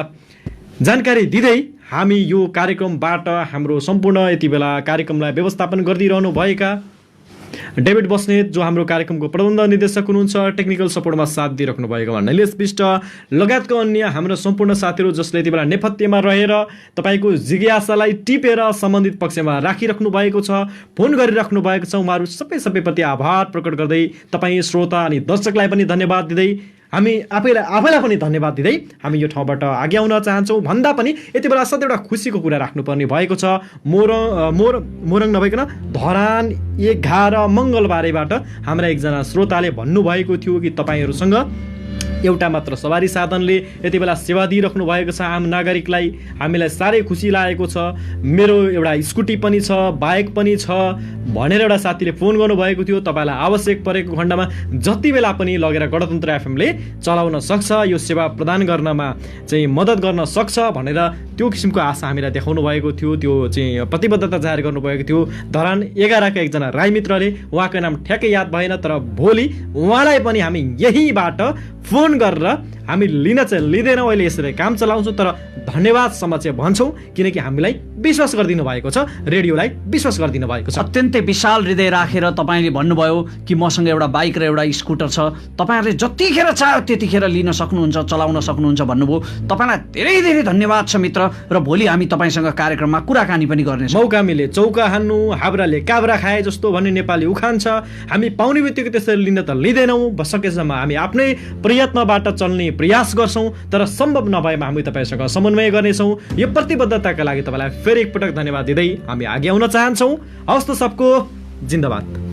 जानकारी दिँदै हामी यो कार्यक्रमबाट हाम्रो सम्पूर्ण यति बेला कार्यक्रमलाई व्यवस्थापन गरिदिइरहनु भएका डेभिड बस्नेत जो हाम्रो कार्यक्रमको प्रबन्ध निर्देशक हुनुहुन्छ, टेक्निकल सपोर्टमा साथ दिइराख्नु भएको निलेश विष्ट लगायतका अन्य हाम्रो सम्पूर्ण साथीहरू जसले यति बेला नेपथ्यमा रहेर तपाईँको जिज्ञासालाई टिपेर सम्बन्धित पक्षमा राखिराख्नु भएको छ, फोन गरिराख्नु भएको छ, उहाँहरू सबैप्रति आभार प्रकट गर्दै तपाईँ श्रोता अनि दर्शकलाई पनि धन्यवाद दिँदै हामी आफैलाई पनि धन्यवाद दिँदै हामी यो ठाउँबाट अघि आउन चाहन्छौँ। भन्दा पनि यति बेला साथै एउटा खुसीको कुरा राख्नुपर्ने भएको छ। मोरङ नभइकन धरान 11 मङ्गलबारेबाट हाम्रा एकजना श्रोताले भन्नुभएको थियो कि तपाईँहरूसँग एउटा मात्र सवारी साधनले यति बेला सेवा दिइराख्नु भएको छ आम नागरिकलाई। हामीलाई साह्रै खुसी लागेको छ। मेरो एउटा स्कुटी पनि छ, बाइक पनि छ भनेर एउटा साथीले फोन गर्नुभएको थियो। तपाईँलाई आवश्यक परेको खण्डमा जति बेला पनि लगेर गणतन्त्र एफएमले चलाउन सक्छ, यो सेवा प्रदान गर्नमा चाहिँ मद्दत गर्न सक्छ भनेर त्यो किसिमको आशा हामीलाई देखाउनु भएको थियो। त्यो चाहिँ प्रतिबद्धता जाहेर गर्नुभएको थियो धरान 11 का एकजना राई मित्रले। उहाँको नाम ठ्याक्कै याद भएन, तर भोलि उहाँलाई पनि हामी यहीँबाट फोन गरेर हामी लिन चाहिँ लिँदैनौँ, अहिले यसरी काम चलाउँछौँ, तर धन्यवादसम्म चाहिँ भन्छौँ किनकि हामीलाई विश्वास गरिदिनु भएको छ, रेडियोलाई विश्वास गरिदिनु भएको छ। अत्यन्तै विशाल हृदय राखेर तपाईँले भन्नुभयो कि मसँग एउटा बाइक र एउटा स्कुटर छ, तपाईँहरूले जतिखेर चाह्यो त्यतिखेर लिन सक्नुहुन्छ, चलाउन सक्नुहुन्छ भन्नुभयो। तपाईँलाई धेरै धेरै धन्यवाद छ मित्र, र भोलि हामी तपाईँसँग कार्यक्रममा कुराकानी पनि गर्नेछौँ। मौका मिले चौका हान्नु, हाब्राले काब्रा खाए जस्तो भन्ने नेपाली उखान छ। हामी पाउने बित्तिकै त्यसरी लिन त लिँदैनौँ, सकेसम्म हामी आफ्नै प्रयत्नबाट चल्ने प्रयास गर्छौँ, तर सम्भव नभएमा हामी तपाईँसँग समन्वय गर्नेछौँ। यो प्रतिबद्धताका लागि तपाईँलाई फेरि एकपटक धन्यवाद दिँदै हामी अघि आउन चाहन्छौँ। हवस् त सबको जिन्दाबाद।